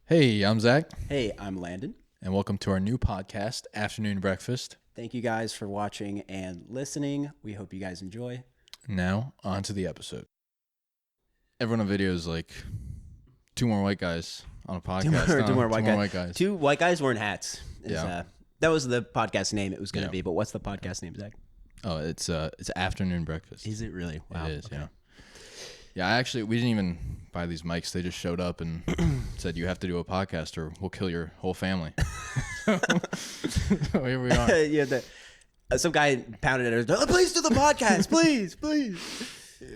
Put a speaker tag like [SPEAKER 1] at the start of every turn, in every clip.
[SPEAKER 1] Hey, I'm Zach,
[SPEAKER 2] Hey, I'm Landon.
[SPEAKER 1] and welcome to our new podcast, Afternoon Breakfast.
[SPEAKER 2] Thank you guys for watching and listening. We hope you guys enjoy.
[SPEAKER 1] Now, on to the episode. Everyone on video is like two more white guys on a podcast.
[SPEAKER 2] Two more white
[SPEAKER 1] guys.
[SPEAKER 2] Two white guys wearing hats.
[SPEAKER 1] Yeah.
[SPEAKER 2] That was the podcast name it was going to
[SPEAKER 1] Yeah.
[SPEAKER 2] be, but what's the podcast name, Zach?
[SPEAKER 1] Oh, it's Afternoon Breakfast.
[SPEAKER 2] Is it really? Wow.
[SPEAKER 1] It is,
[SPEAKER 2] okay.
[SPEAKER 1] yeah. Yeah, we didn't even buy these mics. They just showed up and said, you have to do a podcast or we'll kill your whole family. So here we are.
[SPEAKER 2] Yeah, some guy pounded at us. Please do the podcast, please.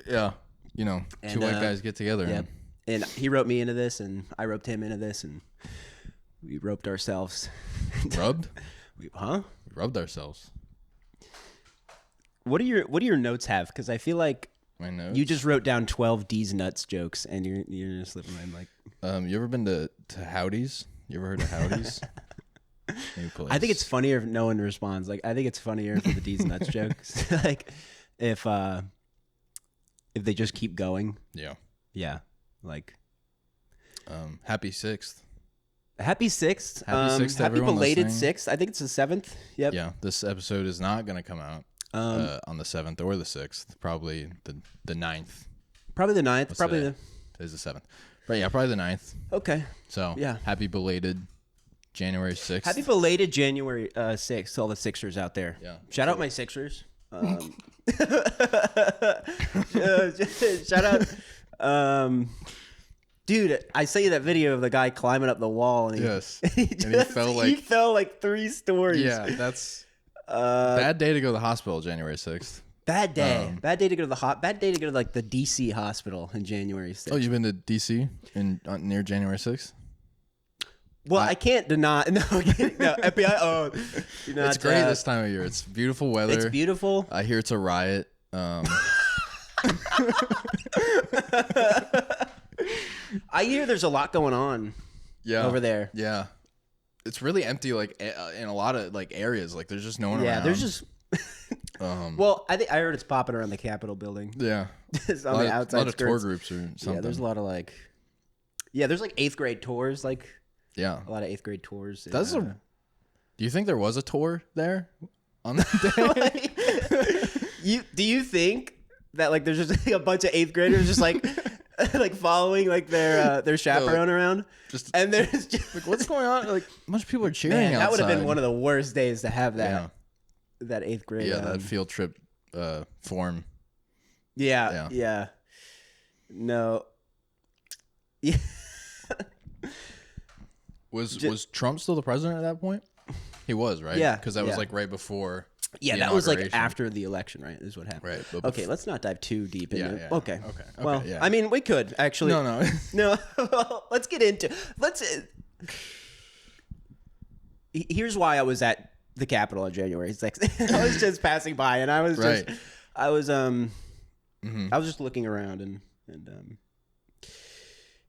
[SPEAKER 1] Yeah, two white guys get together.
[SPEAKER 2] Yeah. And he roped me into this, and I roped him into this, and we roped ourselves.
[SPEAKER 1] Rubbed?
[SPEAKER 2] We
[SPEAKER 1] rubbed ourselves.
[SPEAKER 2] What do your notes have? Because I feel like
[SPEAKER 1] My notes.
[SPEAKER 2] you just wrote down 12 D's nuts jokes, and you're just living my like.
[SPEAKER 1] You ever been to Howdy's? You ever heard of Howdy's?
[SPEAKER 2] I think it's funnier if no one responds. Like, I think it's funnier for the D's nuts jokes. Like, if they just keep going.
[SPEAKER 1] Yeah.
[SPEAKER 2] Yeah. Like,
[SPEAKER 1] Happy 6th.
[SPEAKER 2] happy 6th.
[SPEAKER 1] Happy 6th to
[SPEAKER 2] happy
[SPEAKER 1] everyone
[SPEAKER 2] belated
[SPEAKER 1] listening.
[SPEAKER 2] 6th. I think it's the 7th. Yep.
[SPEAKER 1] Yeah, this episode is not going to come out on the 7th or the 6th. Probably the 9th.
[SPEAKER 2] Probably the 9th.
[SPEAKER 1] What's
[SPEAKER 2] Probably
[SPEAKER 1] today? Today's the 7th. But yeah, probably the 9th.
[SPEAKER 2] Okay.
[SPEAKER 1] So
[SPEAKER 2] Yeah.
[SPEAKER 1] happy belated January 6th.
[SPEAKER 2] Happy belated January 6th to all the Sixers out there.
[SPEAKER 1] Yeah.
[SPEAKER 2] Shout out my Sixers. Shout out. Dude, I saw you that video of the guy climbing up the wall, and
[SPEAKER 1] Yes.
[SPEAKER 2] he fell like 3 stories.
[SPEAKER 1] Yeah, that's bad day to go to the hospital January 6th.
[SPEAKER 2] Bad day. Bad day to go to like the DC hospital in January 6th.
[SPEAKER 1] Oh, you've been to DC near January 6th?
[SPEAKER 2] Well, I can't deny. No, FBI. Oh, do not,
[SPEAKER 1] It's great this time of year. It's beautiful weather.
[SPEAKER 2] It's beautiful.
[SPEAKER 1] I hear it's a riot.
[SPEAKER 2] I hear there's a lot going on.
[SPEAKER 1] Yeah,
[SPEAKER 2] over there.
[SPEAKER 1] Yeah, it's really empty. Like in a lot of like areas, like there's just no one around.
[SPEAKER 2] Yeah, there's just. Well, I heard it's popping around the Capitol building.
[SPEAKER 1] Yeah,
[SPEAKER 2] It's on the outside.
[SPEAKER 1] a lot of tour
[SPEAKER 2] skirts.
[SPEAKER 1] groups or something.
[SPEAKER 2] Yeah, there's a lot of like. Yeah, there's like 8th grade tours. Like
[SPEAKER 1] yeah,
[SPEAKER 2] a lot of 8th grade tours.
[SPEAKER 1] That's Do you think there was a tour there on that day?
[SPEAKER 2] Do you think that like there's just like a bunch of 8th graders just like like following like their chaperone around? And there's just
[SPEAKER 1] like what's going on? Like a bunch of people are cheering.
[SPEAKER 2] Man, that would have been
[SPEAKER 1] outside.
[SPEAKER 2] one of the worst days to have that that 8th grade.
[SPEAKER 1] Yeah, that field trip form.
[SPEAKER 2] Yeah. No. Yeah.
[SPEAKER 1] Was Trump still the president at that point? He was, right?
[SPEAKER 2] Yeah,
[SPEAKER 1] because that was like right before.
[SPEAKER 2] Yeah,
[SPEAKER 1] the
[SPEAKER 2] that was like
[SPEAKER 1] inauguration.
[SPEAKER 2] after the election, right? Is what happened.
[SPEAKER 1] Right. But
[SPEAKER 2] Okay, let's not dive too deep into it.
[SPEAKER 1] yeah.
[SPEAKER 2] Okay.
[SPEAKER 1] Okay.
[SPEAKER 2] Well,
[SPEAKER 1] yeah.
[SPEAKER 2] I mean, we could actually.
[SPEAKER 1] No.
[SPEAKER 2] No. Let's get into. Here's why I was at the Capitol on January 6th. I was just passing by, and I was just.
[SPEAKER 1] Right.
[SPEAKER 2] I was just looking around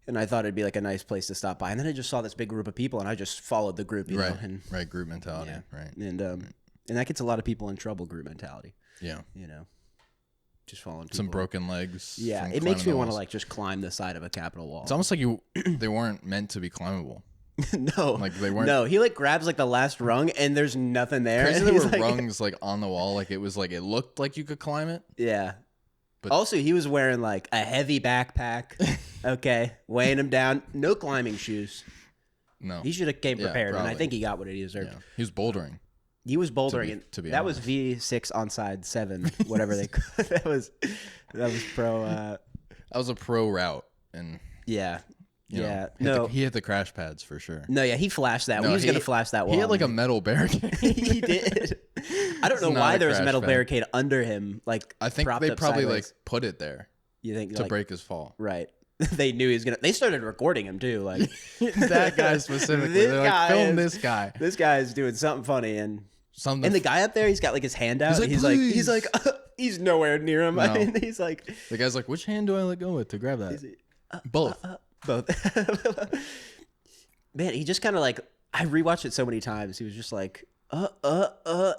[SPEAKER 2] and I thought it'd be like a nice place to stop by, and then I just saw this big group of people, and I just followed the group, you know, and
[SPEAKER 1] Right. Group mentality.
[SPEAKER 2] Yeah.
[SPEAKER 1] Right.
[SPEAKER 2] and that gets a lot of people in trouble. Group mentality.
[SPEAKER 1] Yeah.
[SPEAKER 2] You know, just following people.
[SPEAKER 1] Some broken legs.
[SPEAKER 2] Yeah,
[SPEAKER 1] from
[SPEAKER 2] it makes me
[SPEAKER 1] climbing
[SPEAKER 2] want to
[SPEAKER 1] walls.
[SPEAKER 2] like just climb the side of a Capitol wall.
[SPEAKER 1] It's almost like they weren't meant to be climbable.
[SPEAKER 2] No,
[SPEAKER 1] Like they weren't.
[SPEAKER 2] No, he like grabs like the last rung, and there's nothing there.
[SPEAKER 1] Crazy
[SPEAKER 2] and
[SPEAKER 1] there
[SPEAKER 2] he's
[SPEAKER 1] were
[SPEAKER 2] like,
[SPEAKER 1] rungs like on the wall. Like it looked like you could climb it.
[SPEAKER 2] Yeah.
[SPEAKER 1] But-
[SPEAKER 2] Also, he was wearing like a heavy backpack. Okay, weighing him down. No climbing shoes.
[SPEAKER 1] No.
[SPEAKER 2] He should have came
[SPEAKER 1] Yeah,
[SPEAKER 2] prepared, and I
[SPEAKER 1] probably.
[SPEAKER 2] think he got what he deserved.
[SPEAKER 1] Yeah. He was bouldering.
[SPEAKER 2] He was bouldering.
[SPEAKER 1] To be
[SPEAKER 2] that was
[SPEAKER 1] honest.
[SPEAKER 2] V6 onside 7, whatever they. that was pro.
[SPEAKER 1] That was a pro route, and
[SPEAKER 2] Yeah.
[SPEAKER 1] you know,
[SPEAKER 2] Yeah.
[SPEAKER 1] he hit the crash pads for sure.
[SPEAKER 2] No, yeah, he flashed that.
[SPEAKER 1] No,
[SPEAKER 2] he was going to flash that wall.
[SPEAKER 1] He had like a metal barricade.
[SPEAKER 2] He did. I don't know
[SPEAKER 1] not
[SPEAKER 2] why
[SPEAKER 1] a
[SPEAKER 2] there was a
[SPEAKER 1] crash
[SPEAKER 2] metal
[SPEAKER 1] pad.
[SPEAKER 2] barricade under him. Like
[SPEAKER 1] I think
[SPEAKER 2] propped
[SPEAKER 1] they
[SPEAKER 2] up
[SPEAKER 1] probably
[SPEAKER 2] sideways.
[SPEAKER 1] like put it there
[SPEAKER 2] You think
[SPEAKER 1] to
[SPEAKER 2] like,
[SPEAKER 1] break his fall.
[SPEAKER 2] Right. They knew he was gonna. They started recording him too. Like
[SPEAKER 1] That guy specifically.
[SPEAKER 2] This
[SPEAKER 1] They're like,
[SPEAKER 2] guy
[SPEAKER 1] film
[SPEAKER 2] is-
[SPEAKER 1] this guy.
[SPEAKER 2] This guy is doing something funny, and
[SPEAKER 1] Something.
[SPEAKER 2] the guy up there, he's got like his hand out.
[SPEAKER 1] like,
[SPEAKER 2] He's
[SPEAKER 1] "Please."
[SPEAKER 2] like he's nowhere near him. I
[SPEAKER 1] No.
[SPEAKER 2] mean, he's like
[SPEAKER 1] The guy's like, which hand do I let go with to grab that? Both.
[SPEAKER 2] both. Man, he just kind of like I rewatched it so many times. He was just like and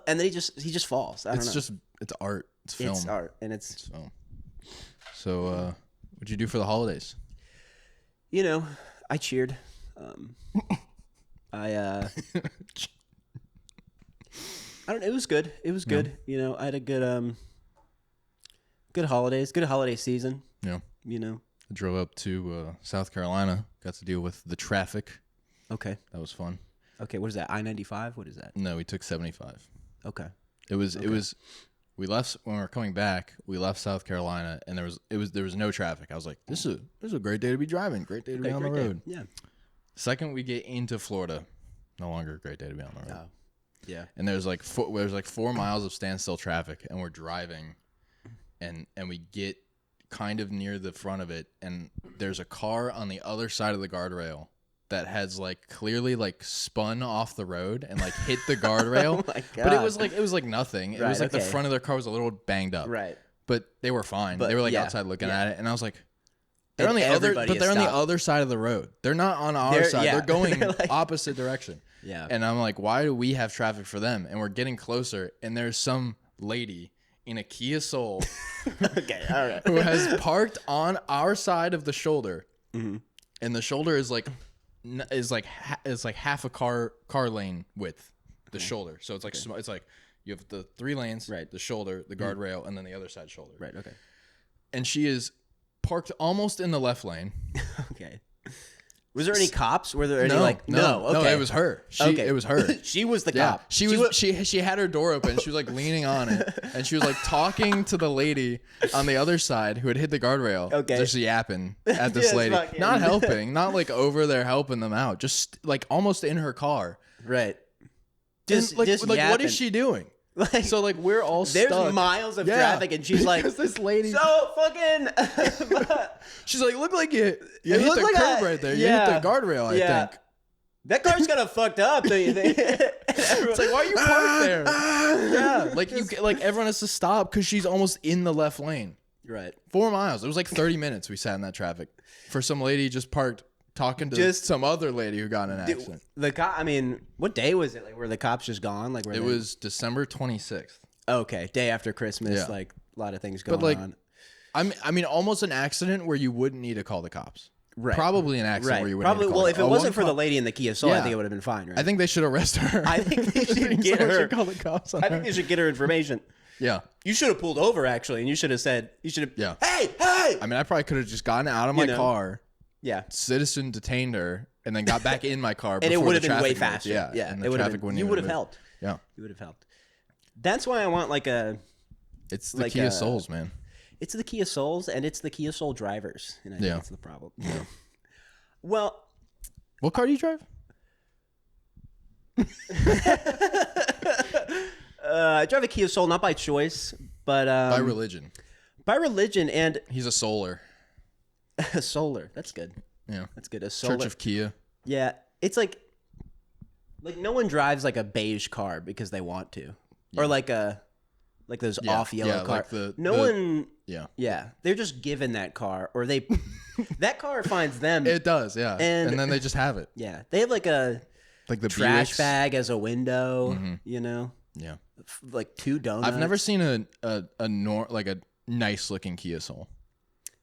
[SPEAKER 2] then he just falls. I don't know.
[SPEAKER 1] It's art. It's film.
[SPEAKER 2] It's art, and it's
[SPEAKER 1] film. So, what'd you do for the holidays?
[SPEAKER 2] you know, I cheered. I don't know. It was good. It was good. You know, I had a good good holidays, good holiday season.
[SPEAKER 1] Yeah.
[SPEAKER 2] You know,
[SPEAKER 1] I drove up to South Carolina. Got to deal with the traffic.
[SPEAKER 2] Okay.
[SPEAKER 1] That was fun.
[SPEAKER 2] Okay. What is that? I-95? What is that?
[SPEAKER 1] No, we took 75.
[SPEAKER 2] Okay.
[SPEAKER 1] It was. We left when we were coming back. We left South Carolina, and there was no traffic. I was like, this is a great day to be driving. Great day to be on the road.
[SPEAKER 2] Yeah.
[SPEAKER 1] Second we get into Florida, no longer a great day to be on the road.
[SPEAKER 2] Oh. Yeah.
[SPEAKER 1] And there's like 4 miles of standstill traffic, and we're driving, and we get kind of near the front of it, and there's a car on the other side of the guardrail that has like clearly like spun off the road and like hit the guardrail.
[SPEAKER 2] Oh my God.
[SPEAKER 1] But it was like nothing. It was like the
[SPEAKER 2] okay.
[SPEAKER 1] front of their car was a little banged up.
[SPEAKER 2] Right.
[SPEAKER 1] But they were fine.
[SPEAKER 2] But,
[SPEAKER 1] they were like
[SPEAKER 2] yeah,
[SPEAKER 1] outside looking
[SPEAKER 2] yeah.
[SPEAKER 1] at it, and I was like, they're on
[SPEAKER 2] And
[SPEAKER 1] the other,
[SPEAKER 2] everybody
[SPEAKER 1] but they're on the
[SPEAKER 2] stopped.
[SPEAKER 1] other side of the road. They're not on our side.
[SPEAKER 2] yeah.
[SPEAKER 1] They're going
[SPEAKER 2] They're like-
[SPEAKER 1] opposite direction.
[SPEAKER 2] Yeah.
[SPEAKER 1] And I'm like, why do we have traffic for them? And we're getting closer, and there's some lady in a Kia Soul
[SPEAKER 2] Okay. All right.
[SPEAKER 1] who has parked on our side of the shoulder,
[SPEAKER 2] Mm-hmm.
[SPEAKER 1] and the shoulder is like half a car lane width. The shoulder, so it's like it's like you have the 3 lanes,
[SPEAKER 2] Right.
[SPEAKER 1] the shoulder, the guardrail, and then the other side shoulder.
[SPEAKER 2] Right. Okay.
[SPEAKER 1] And she is parked almost in the left lane.
[SPEAKER 2] Okay. Was there any cops? Were there any
[SPEAKER 1] No,
[SPEAKER 2] Okay.
[SPEAKER 1] it was her.
[SPEAKER 2] Okay.
[SPEAKER 1] It was her.
[SPEAKER 2] She was the
[SPEAKER 1] Yeah,
[SPEAKER 2] cop.
[SPEAKER 1] she had her door open. She was like leaning on it, and she was like talking to the lady on the other side who had hit the guardrail.
[SPEAKER 2] Okay.
[SPEAKER 1] Just yapping at this
[SPEAKER 2] Just
[SPEAKER 1] lady,
[SPEAKER 2] fucking-
[SPEAKER 1] not helping, not like over there helping them out, just like almost in her car.
[SPEAKER 2] Right.
[SPEAKER 1] Just like what
[SPEAKER 2] yapping.
[SPEAKER 1] is she doing?
[SPEAKER 2] Like,
[SPEAKER 1] So like we're all
[SPEAKER 2] there's
[SPEAKER 1] stuck.
[SPEAKER 2] miles of
[SPEAKER 1] Yeah.
[SPEAKER 2] traffic, and she's like,
[SPEAKER 1] Because this lady,
[SPEAKER 2] so fucking.
[SPEAKER 1] she's like, look like you
[SPEAKER 2] It
[SPEAKER 1] hit
[SPEAKER 2] looked
[SPEAKER 1] the
[SPEAKER 2] like
[SPEAKER 1] curb
[SPEAKER 2] a-
[SPEAKER 1] right there.
[SPEAKER 2] yeah.
[SPEAKER 1] You hit the guardrail, I
[SPEAKER 2] Yeah.
[SPEAKER 1] think.
[SPEAKER 2] That car's kind of fucked up, don't you think?
[SPEAKER 1] It's like, why are you parked there? Yeah, like everyone has to stop because she's almost in the left lane.
[SPEAKER 2] Right.
[SPEAKER 1] 4 miles. It was like 30 minutes we sat in that traffic for some lady just parked talking to some other lady who got in an accident.
[SPEAKER 2] The cop. I mean, what day was it? Like, were the cops just gone? Like,
[SPEAKER 1] It was December 26th.
[SPEAKER 2] okay. Day after Christmas.
[SPEAKER 1] Yeah.
[SPEAKER 2] Like a lot of things going
[SPEAKER 1] But like,
[SPEAKER 2] on.
[SPEAKER 1] I mean, almost an accident where you wouldn't need to call the cops.
[SPEAKER 2] Right.
[SPEAKER 1] Probably an accident where you wouldn't
[SPEAKER 2] Probably.
[SPEAKER 1] need to call
[SPEAKER 2] Well,
[SPEAKER 1] the
[SPEAKER 2] if it
[SPEAKER 1] cops.
[SPEAKER 2] wasn't for the lady in the Kia Soul, I
[SPEAKER 1] Yeah.
[SPEAKER 2] think it would have been fine. Right.
[SPEAKER 1] I think they should arrest her.
[SPEAKER 2] I think they should get
[SPEAKER 1] Someone
[SPEAKER 2] her.
[SPEAKER 1] should call the cops on
[SPEAKER 2] I
[SPEAKER 1] her.
[SPEAKER 2] think they should get her information.
[SPEAKER 1] Yeah.
[SPEAKER 2] You should have pulled over actually, and you should have said,
[SPEAKER 1] Yeah.
[SPEAKER 2] hey.
[SPEAKER 1] I mean, I probably could have just gotten out of my car,
[SPEAKER 2] Yeah.
[SPEAKER 1] citizen detained her, and then got back in my car.
[SPEAKER 2] And it
[SPEAKER 1] before
[SPEAKER 2] would have
[SPEAKER 1] the
[SPEAKER 2] been way
[SPEAKER 1] traffic
[SPEAKER 2] faster.
[SPEAKER 1] moved.
[SPEAKER 2] Yeah.
[SPEAKER 1] And
[SPEAKER 2] It
[SPEAKER 1] the
[SPEAKER 2] would have
[SPEAKER 1] traffic
[SPEAKER 2] been,
[SPEAKER 1] wouldn't
[SPEAKER 2] you
[SPEAKER 1] even
[SPEAKER 2] would have
[SPEAKER 1] move.
[SPEAKER 2] helped.
[SPEAKER 1] Yeah.
[SPEAKER 2] You would have helped. That's why I want like a.
[SPEAKER 1] It's the
[SPEAKER 2] Like
[SPEAKER 1] Kia
[SPEAKER 2] a-
[SPEAKER 1] Souls, man.
[SPEAKER 2] It's the Kia Souls and it's the Kia Soul drivers, and I think
[SPEAKER 1] Yeah.
[SPEAKER 2] that's the problem. Well,
[SPEAKER 1] What car do you drive?
[SPEAKER 2] I drive a Kia Soul not by choice, but
[SPEAKER 1] By religion.
[SPEAKER 2] by religion and
[SPEAKER 1] He's a solar.
[SPEAKER 2] a solar. That's good.
[SPEAKER 1] Yeah.
[SPEAKER 2] That's good. A solar.
[SPEAKER 1] Church of Kia.
[SPEAKER 2] Yeah, it's like no one drives like a beige car because they want to, or like those
[SPEAKER 1] Yeah,
[SPEAKER 2] off yellow
[SPEAKER 1] yeah,
[SPEAKER 2] cars.
[SPEAKER 1] like
[SPEAKER 2] no one.
[SPEAKER 1] Yeah.
[SPEAKER 2] Yeah, they're just given that car, or they that car finds them.
[SPEAKER 1] It does, yeah.
[SPEAKER 2] And-
[SPEAKER 1] And then they just have it.
[SPEAKER 2] Yeah, they have like a
[SPEAKER 1] Like the
[SPEAKER 2] trash
[SPEAKER 1] Buicks.
[SPEAKER 2] bag as a window.
[SPEAKER 1] Mm-hmm.
[SPEAKER 2] You know,
[SPEAKER 1] Yeah.
[SPEAKER 2] like 2 donuts.
[SPEAKER 1] I've never seen a nice looking Kia Soul.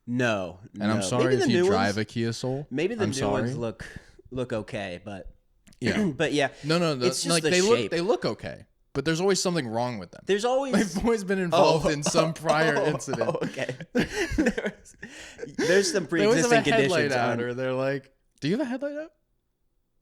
[SPEAKER 2] No,
[SPEAKER 1] And I'm sorry if you drive a Kia Soul.
[SPEAKER 2] Maybe the
[SPEAKER 1] I'm
[SPEAKER 2] new
[SPEAKER 1] sorry.
[SPEAKER 2] ones look okay, but
[SPEAKER 1] Yeah.
[SPEAKER 2] but yeah,
[SPEAKER 1] No.
[SPEAKER 2] It's just
[SPEAKER 1] like
[SPEAKER 2] the
[SPEAKER 1] they
[SPEAKER 2] shape.
[SPEAKER 1] they look okay, but there's always something wrong with them.
[SPEAKER 2] there's always
[SPEAKER 1] They've always been involved in some prior incident.
[SPEAKER 2] okay, there's some
[SPEAKER 1] They always have
[SPEAKER 2] pre-existing
[SPEAKER 1] a headlight
[SPEAKER 2] conditions.
[SPEAKER 1] out, or they're like, "Do you have a headlight out?"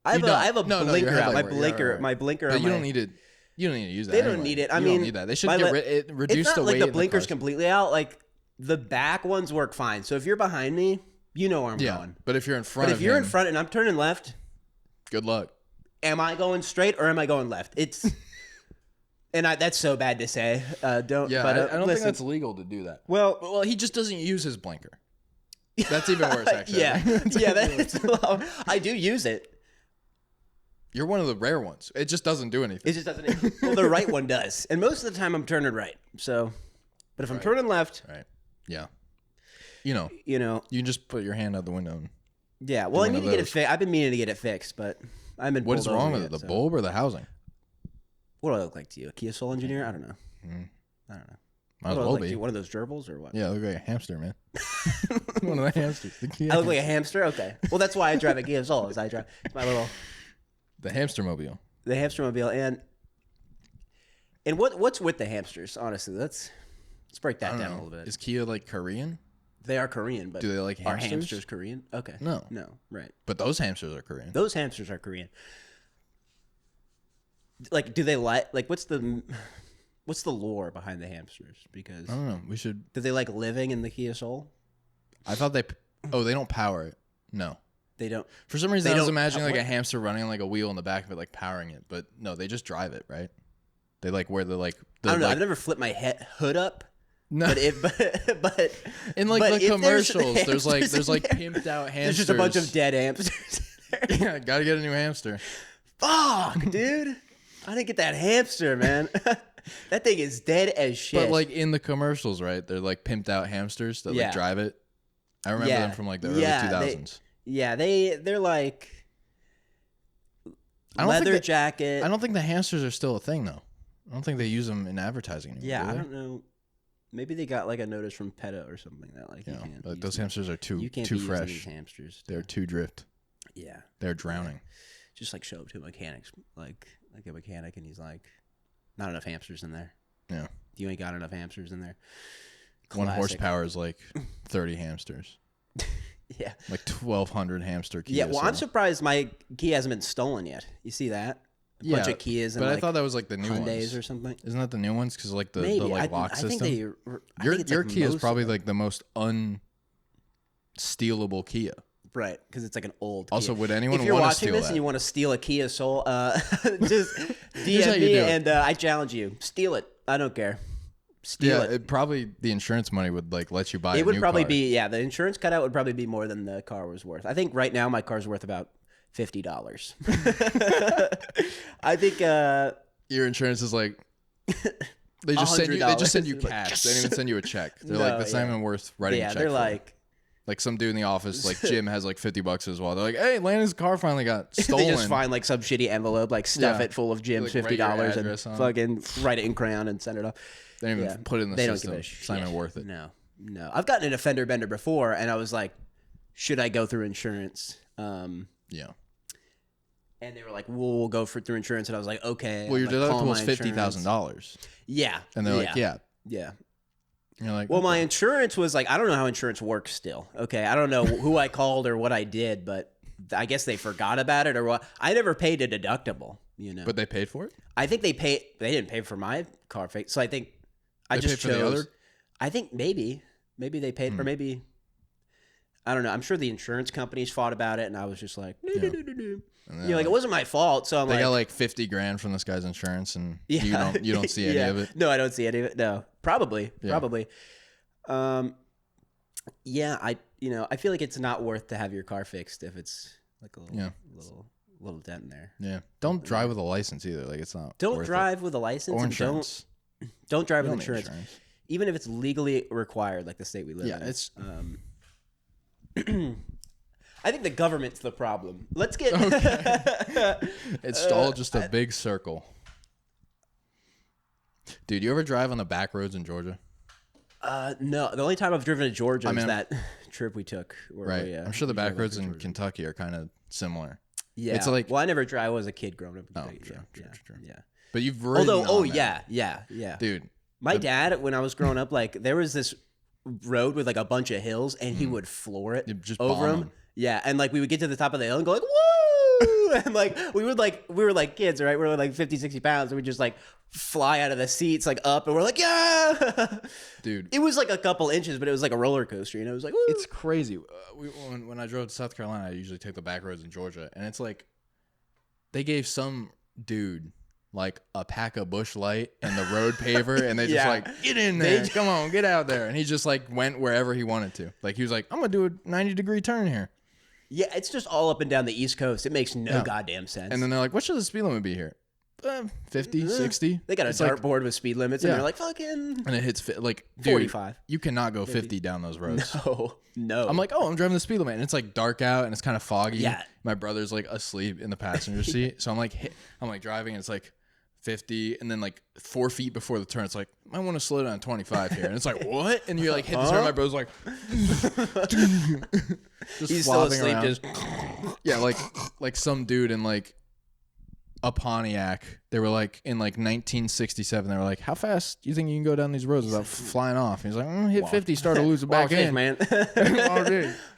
[SPEAKER 2] I have
[SPEAKER 1] You
[SPEAKER 2] a
[SPEAKER 1] don't.
[SPEAKER 2] I have a
[SPEAKER 1] No, your
[SPEAKER 2] blinker out. My
[SPEAKER 1] headlight works.
[SPEAKER 2] blinker,
[SPEAKER 1] Right.
[SPEAKER 2] my blinker.
[SPEAKER 1] But
[SPEAKER 2] on
[SPEAKER 1] you
[SPEAKER 2] my,
[SPEAKER 1] don't need it. You don't need to use that.
[SPEAKER 2] They don't
[SPEAKER 1] anyway.
[SPEAKER 2] need it. I
[SPEAKER 1] You
[SPEAKER 2] mean,
[SPEAKER 1] don't need that. They should
[SPEAKER 2] my
[SPEAKER 1] get
[SPEAKER 2] le-
[SPEAKER 1] it reduce
[SPEAKER 2] It's
[SPEAKER 1] the
[SPEAKER 2] not
[SPEAKER 1] weight.
[SPEAKER 2] like the
[SPEAKER 1] in
[SPEAKER 2] blinker's
[SPEAKER 1] cars.
[SPEAKER 2] completely out. Like the back ones work fine. So if you're behind me, you know where I'm going.
[SPEAKER 1] But if you're in front
[SPEAKER 2] But
[SPEAKER 1] of
[SPEAKER 2] if you're in
[SPEAKER 1] him,
[SPEAKER 2] front and I'm turning left,
[SPEAKER 1] good luck.
[SPEAKER 2] am I going straight or am I going left? It's and that's so bad to say. Don't.
[SPEAKER 1] Yeah,
[SPEAKER 2] but,
[SPEAKER 1] I don't think
[SPEAKER 2] listen.
[SPEAKER 1] that's legal to do that.
[SPEAKER 2] Well,
[SPEAKER 1] He just doesn't use his blinker. That's even worse, actually.
[SPEAKER 2] yeah, yeah. That's I do use it.
[SPEAKER 1] You're one of the rare ones. It just doesn't do anything.
[SPEAKER 2] It just doesn't. Well, the right one does, and most of the time I'm turning right. So, but if I'm turning left,
[SPEAKER 1] Right. Yeah. You know,
[SPEAKER 2] you know,
[SPEAKER 1] you can just put your hand out the window. And
[SPEAKER 2] yeah. Well, I
[SPEAKER 1] one
[SPEAKER 2] need
[SPEAKER 1] of
[SPEAKER 2] to get it
[SPEAKER 1] those.
[SPEAKER 2] fixed. I've been meaning to get it fixed, but I've been.
[SPEAKER 1] what is
[SPEAKER 2] pulled
[SPEAKER 1] wrong
[SPEAKER 2] over
[SPEAKER 1] with it?
[SPEAKER 2] yet,
[SPEAKER 1] The
[SPEAKER 2] so.
[SPEAKER 1] bulb or the housing?
[SPEAKER 2] What do I look like to you? A Kia Soul engineer? I don't know.
[SPEAKER 1] Mm.
[SPEAKER 2] I don't know.
[SPEAKER 1] Might as well be.
[SPEAKER 2] One of those gerbils or what?
[SPEAKER 1] Yeah, I look like a hamster, man. One of the hamsters.
[SPEAKER 2] I look like a hamster? Okay. Well, that's why I drive a Kia Soul. I drive my little...
[SPEAKER 1] The hamster mobile.
[SPEAKER 2] The hamster mobile. And what's with the hamsters, honestly? Let's break that down a little bit.
[SPEAKER 1] Is Kia like Korean?
[SPEAKER 2] They are Korean, but
[SPEAKER 1] do they like hamsters?
[SPEAKER 2] Are hamsters Korean? Okay.
[SPEAKER 1] No,
[SPEAKER 2] right.
[SPEAKER 1] But those hamsters are Korean.
[SPEAKER 2] Those hamsters are Korean. Like, do they like what's the lore behind the hamsters? Because
[SPEAKER 1] I don't know. We should.
[SPEAKER 2] Do they like living in the Kia Soul?
[SPEAKER 1] I thought they. Oh, they don't power it. No,
[SPEAKER 2] they don't.
[SPEAKER 1] For some reason, I was imagining like a hamster running like a wheel in the back of it, like powering it. But no, they just drive it, right? They like wear the like.
[SPEAKER 2] I don't know.
[SPEAKER 1] Like,
[SPEAKER 2] I've never flipped my hood up.
[SPEAKER 1] No,
[SPEAKER 2] but
[SPEAKER 1] in like the commercials, there's like pimped out hamsters.
[SPEAKER 2] There's just a bunch of dead hamsters.
[SPEAKER 1] Yeah, gotta get a new hamster.
[SPEAKER 2] Fuck, dude, I didn't get that hamster, man. That thing is dead as shit.
[SPEAKER 1] But like in the commercials, right? They're like pimped out hamsters that like drive it. I remember them from like the early 2000s.
[SPEAKER 2] They're like leather jacket.
[SPEAKER 1] I don't think the hamsters are still a thing though. I don't think they use them in advertising anymore.
[SPEAKER 2] Yeah, I don't know. Maybe they got like a notice from PETA or something that like you can't.
[SPEAKER 1] Like those hamsters are too fresh. These
[SPEAKER 2] hamsters.
[SPEAKER 1] They're too drift.
[SPEAKER 2] Yeah,
[SPEAKER 1] they're drowning.
[SPEAKER 2] Just like show up to a mechanic, like a mechanic, and he's like, "Not enough hamsters in there."
[SPEAKER 1] Yeah,
[SPEAKER 2] you ain't got enough hamsters in there.
[SPEAKER 1] Classic. 1 horsepower is like 30 hamsters.
[SPEAKER 2] Yeah,
[SPEAKER 1] like 1,200 hamster Kia.
[SPEAKER 2] Yeah, well, I'm surprised my Kia hasn't been stolen yet. You see that? A bunch of Kias and
[SPEAKER 1] but I thought that was like the new
[SPEAKER 2] Hyundais
[SPEAKER 1] ones
[SPEAKER 2] or something.
[SPEAKER 1] Isn't that the new ones? Because like the lock system.
[SPEAKER 2] I think
[SPEAKER 1] your Kia is probably like the most unstealable Kia.
[SPEAKER 2] Right, because it's like an old.
[SPEAKER 1] Also,
[SPEAKER 2] Kia.
[SPEAKER 1] would anyone?
[SPEAKER 2] If you're
[SPEAKER 1] want
[SPEAKER 2] watching
[SPEAKER 1] to steal
[SPEAKER 2] this
[SPEAKER 1] that?
[SPEAKER 2] and you want to steal a Kia Soul, just DM me and I challenge you. Steal it. I don't care. Steal it.
[SPEAKER 1] Probably the insurance money would like let you buy.
[SPEAKER 2] It
[SPEAKER 1] a
[SPEAKER 2] would
[SPEAKER 1] new
[SPEAKER 2] probably
[SPEAKER 1] car.
[SPEAKER 2] be the insurance cutout would probably be more than the car was worth. I think right now my car's worth about $50. I think
[SPEAKER 1] your insurance is like they just send you. They just send you cash. They don't even send you a check. They're like that's not even worth writing a check.
[SPEAKER 2] Yeah, they're
[SPEAKER 1] for. Like some dude in the office, like Jim has like $50 as well. They're like, "Hey, Landon's car finally got stolen."
[SPEAKER 2] They just find like some shitty envelope, like stuff it full of Jim's
[SPEAKER 1] like,
[SPEAKER 2] $50 and fucking write it in crayon and send it off.
[SPEAKER 1] They don't even put it in the
[SPEAKER 2] system.
[SPEAKER 1] Don't give a shit. It's not even worth it.
[SPEAKER 2] No. I've gotten an offender bender before, and I was like, "Should I go through insurance?"
[SPEAKER 1] Yeah.
[SPEAKER 2] And they were like, "We'll go through insurance," and I was like, "Okay."
[SPEAKER 1] Well, your deductible was $50,000.
[SPEAKER 2] Yeah.
[SPEAKER 1] And they're like, "Yeah." And you're like,
[SPEAKER 2] well, my insurance was like, I don't know how insurance works still. Okay, I don't know who I called or what I did, but I guess they forgot about it or what. I never paid a deductible, you know.
[SPEAKER 1] But they paid for it?
[SPEAKER 2] I think they paid. They didn't pay for my car fix. So I think I just chose. For the other? I think maybe they paid, or maybe I don't know. I'm sure the insurance companies fought about it, and I was just like, no. Like it wasn't my fault. So
[SPEAKER 1] they got like $50,000 from this guy's insurance, and you don't see any of it.
[SPEAKER 2] No, I don't see any of it. No, probably. I feel like it's not worth to have your car fixed if it's like a little dent in there.
[SPEAKER 1] Yeah, don't drive with a license either. Like it's not.
[SPEAKER 2] Don't drive with a license
[SPEAKER 1] or insurance.
[SPEAKER 2] And don't drive with insurance, even if it's legally required, like the state we live in.
[SPEAKER 1] Yeah, it's.
[SPEAKER 2] I think the government's the problem. Let's get.
[SPEAKER 1] It's all just a big circle. Dude, you ever drive on the back roads in Georgia?
[SPEAKER 2] No. The only time I've driven to Georgia was that trip we took.
[SPEAKER 1] Right. I'm sure the back roads in Kentucky are kind of similar.
[SPEAKER 2] Yeah.
[SPEAKER 1] It's like.
[SPEAKER 2] Well, I never drove. I was a kid growing up in Kentucky.
[SPEAKER 1] True.
[SPEAKER 2] Yeah.
[SPEAKER 1] But you've ridden
[SPEAKER 2] yeah.
[SPEAKER 1] Dude.
[SPEAKER 2] My dad, when I was growing up, like there was this road with like a bunch of hills, and he would floor it
[SPEAKER 1] just
[SPEAKER 2] over them. Yeah, and like we would get to the top of the hill and go like, woo! And like we were like kids, right? We were like 50, 60 pounds, and we'd just like fly out of the seats like up, and we're like, yeah!
[SPEAKER 1] Dude.
[SPEAKER 2] It was like a couple inches, but it was like a roller coaster, you know? It was like, woo!
[SPEAKER 1] It's crazy. When I drove to South Carolina, I usually take the back roads in Georgia, and it's like they gave some dude like a pack of Bush Light and the road paver, and they just like, get in there, come on, get out there. And he just like went wherever he wanted to. Like he was like, I'm gonna do a 90-degree turn here.
[SPEAKER 2] Yeah, it's just all up and down the East Coast. It makes no goddamn sense.
[SPEAKER 1] And then they're like, what should the speed limit be here? 50, 60.
[SPEAKER 2] They got a dartboard with speed limits, and they're like, fucking.
[SPEAKER 1] And it hits like
[SPEAKER 2] 45.
[SPEAKER 1] You cannot go 50 down those roads.
[SPEAKER 2] No.
[SPEAKER 1] I'm like, I'm driving the speed limit, and it's like dark out, and it's kind of foggy.
[SPEAKER 2] Yeah.
[SPEAKER 1] My brother's like asleep in the passenger seat, so I'm like driving, and it's like 50, and then like 4 feet before the turn, it's like, I want to slow down 25 here. And it's like, what? And you're like, hit the turn. My bro's like, just
[SPEAKER 2] he's still asleep.
[SPEAKER 1] Around.
[SPEAKER 2] Just
[SPEAKER 1] yeah, like some dude in like a Pontiac. They were like in like 1967. They were like, how fast do you think you can go down these roads without flying off? And he's like, hit 50, start to lose the back end,
[SPEAKER 2] man.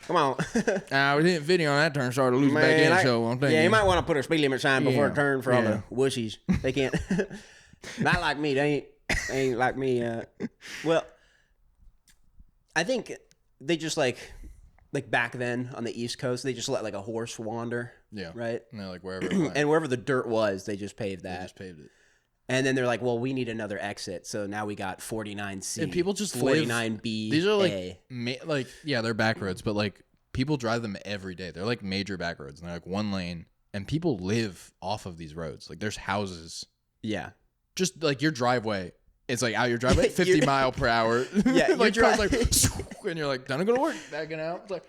[SPEAKER 2] Come on.
[SPEAKER 1] We hit 50 on that turn, started to lose the back end. So I'm thinking,
[SPEAKER 2] you might want to put a speed limit sign before a turn for all the wussies. They can't. Not like me. They ain't like me. Well, I think they just like back then on the East Coast, they just let like a horse wander.
[SPEAKER 1] Yeah.
[SPEAKER 2] Right?
[SPEAKER 1] And they're like, wherever it went.
[SPEAKER 2] And wherever the dirt was, they just paved that.
[SPEAKER 1] They just paved it.
[SPEAKER 2] And then they're like, well, we need another exit. So now we got 49C.
[SPEAKER 1] And people just
[SPEAKER 2] 49B.
[SPEAKER 1] These are like, yeah, they're back roads, but like people drive them every day. They're like major back roads. And they're like one lane. And people live off of these roads. Like there's houses.
[SPEAKER 2] Yeah. Just
[SPEAKER 1] like your driveway. It's like out your driveway, 50 mile per hour.
[SPEAKER 2] Yeah,
[SPEAKER 1] like cars like, and you're like, time to go to work, backing out. It's like,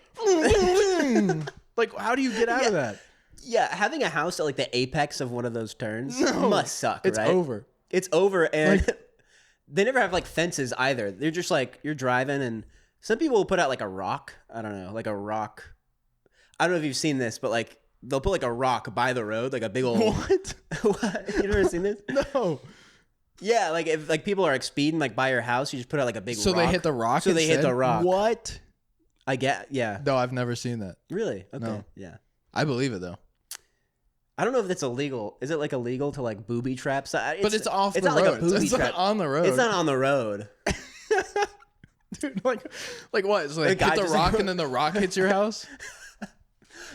[SPEAKER 1] like how do you get out of that?
[SPEAKER 2] Yeah, having a house at like the apex of one of those turns must suck.
[SPEAKER 1] It's
[SPEAKER 2] right?
[SPEAKER 1] over.
[SPEAKER 2] It's over, and they never have like fences either. They're just like you're driving, and some people will put out like a rock. I don't know, like a rock. I don't know if you've seen this, but like they'll put like a rock by the road, like a big old
[SPEAKER 1] what?
[SPEAKER 2] What? You never seen this?
[SPEAKER 1] No.
[SPEAKER 2] Yeah, like if like people are like speeding like by your house, you just put out like a big rock.
[SPEAKER 1] So they hit the rock.
[SPEAKER 2] So they hit the rock.
[SPEAKER 1] What?
[SPEAKER 2] I get. Yeah.
[SPEAKER 1] No, I've never seen that.
[SPEAKER 2] Really? Okay.
[SPEAKER 1] No.
[SPEAKER 2] Yeah.
[SPEAKER 1] I believe it though.
[SPEAKER 2] I don't know if it's illegal. Is it like illegal to like booby trap?
[SPEAKER 1] But it's off the road.
[SPEAKER 2] Like a booby
[SPEAKER 1] it's
[SPEAKER 2] trap.
[SPEAKER 1] Not on the road.
[SPEAKER 2] It's not on the road.
[SPEAKER 1] Dude, like what? So like hit the rock and then the rock hits your house?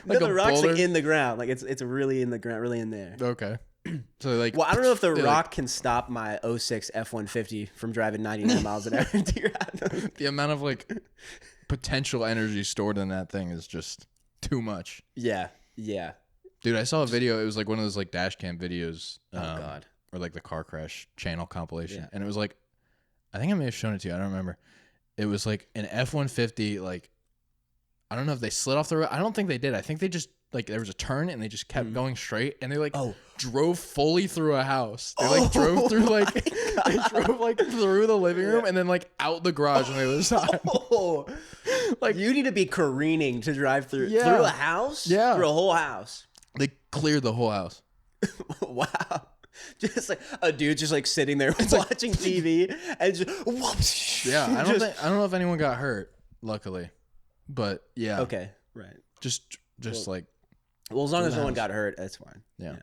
[SPEAKER 2] Like no, the rock's like in the ground. Like it's really in the ground, really in there.
[SPEAKER 1] Okay. So like,
[SPEAKER 2] well, I don't know if the rock can stop my 06 F-150 from driving 99 miles an hour into your house.
[SPEAKER 1] The amount of like potential energy stored in that thing is just too much.
[SPEAKER 2] Yeah, yeah.
[SPEAKER 1] Dude, I saw a video. It was like one of those like dash cam videos.
[SPEAKER 2] Oh God.
[SPEAKER 1] Or like the car crash channel compilation,
[SPEAKER 2] yeah.
[SPEAKER 1] And it was like, I think I may have shown it to you. I don't remember. It was like an F-150. Like, I don't know if they slid off the road. I don't think they did. I think they just like there was a turn and they just kept going straight and they like drove fully through a house. They like drove through like they drove like through the living room and then like out the garage on the other side.
[SPEAKER 2] Like you need to be careening to drive through through a house.
[SPEAKER 1] Yeah,
[SPEAKER 2] through a whole house.
[SPEAKER 1] They cleared the whole house.
[SPEAKER 2] Wow. Just like a dude just like sitting there watching TV and just whoops.
[SPEAKER 1] Yeah, I don't know if anyone got hurt, luckily. But yeah.
[SPEAKER 2] Okay, right.
[SPEAKER 1] Just like
[SPEAKER 2] well, as long as no one got hurt, that's fine.
[SPEAKER 1] Yeah.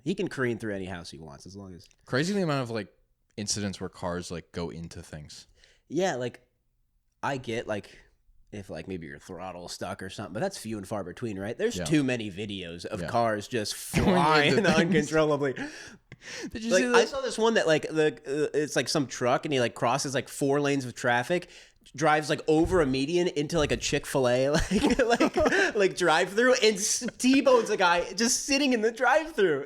[SPEAKER 2] He can careen through any house he wants as long as
[SPEAKER 1] crazy the amount of like incidents where cars like go into things.
[SPEAKER 2] Yeah, like I get like if like maybe your throttle stuck or something, but that's few and far between, right? There's too many videos of cars just flying uncontrollably. Did you see that? I saw this one that like it's like some truck and he like crosses like 4 lanes of traffic, drives like over a median into like a Chick-fil-A like drive-through and T-bones a guy just sitting in the drive-through.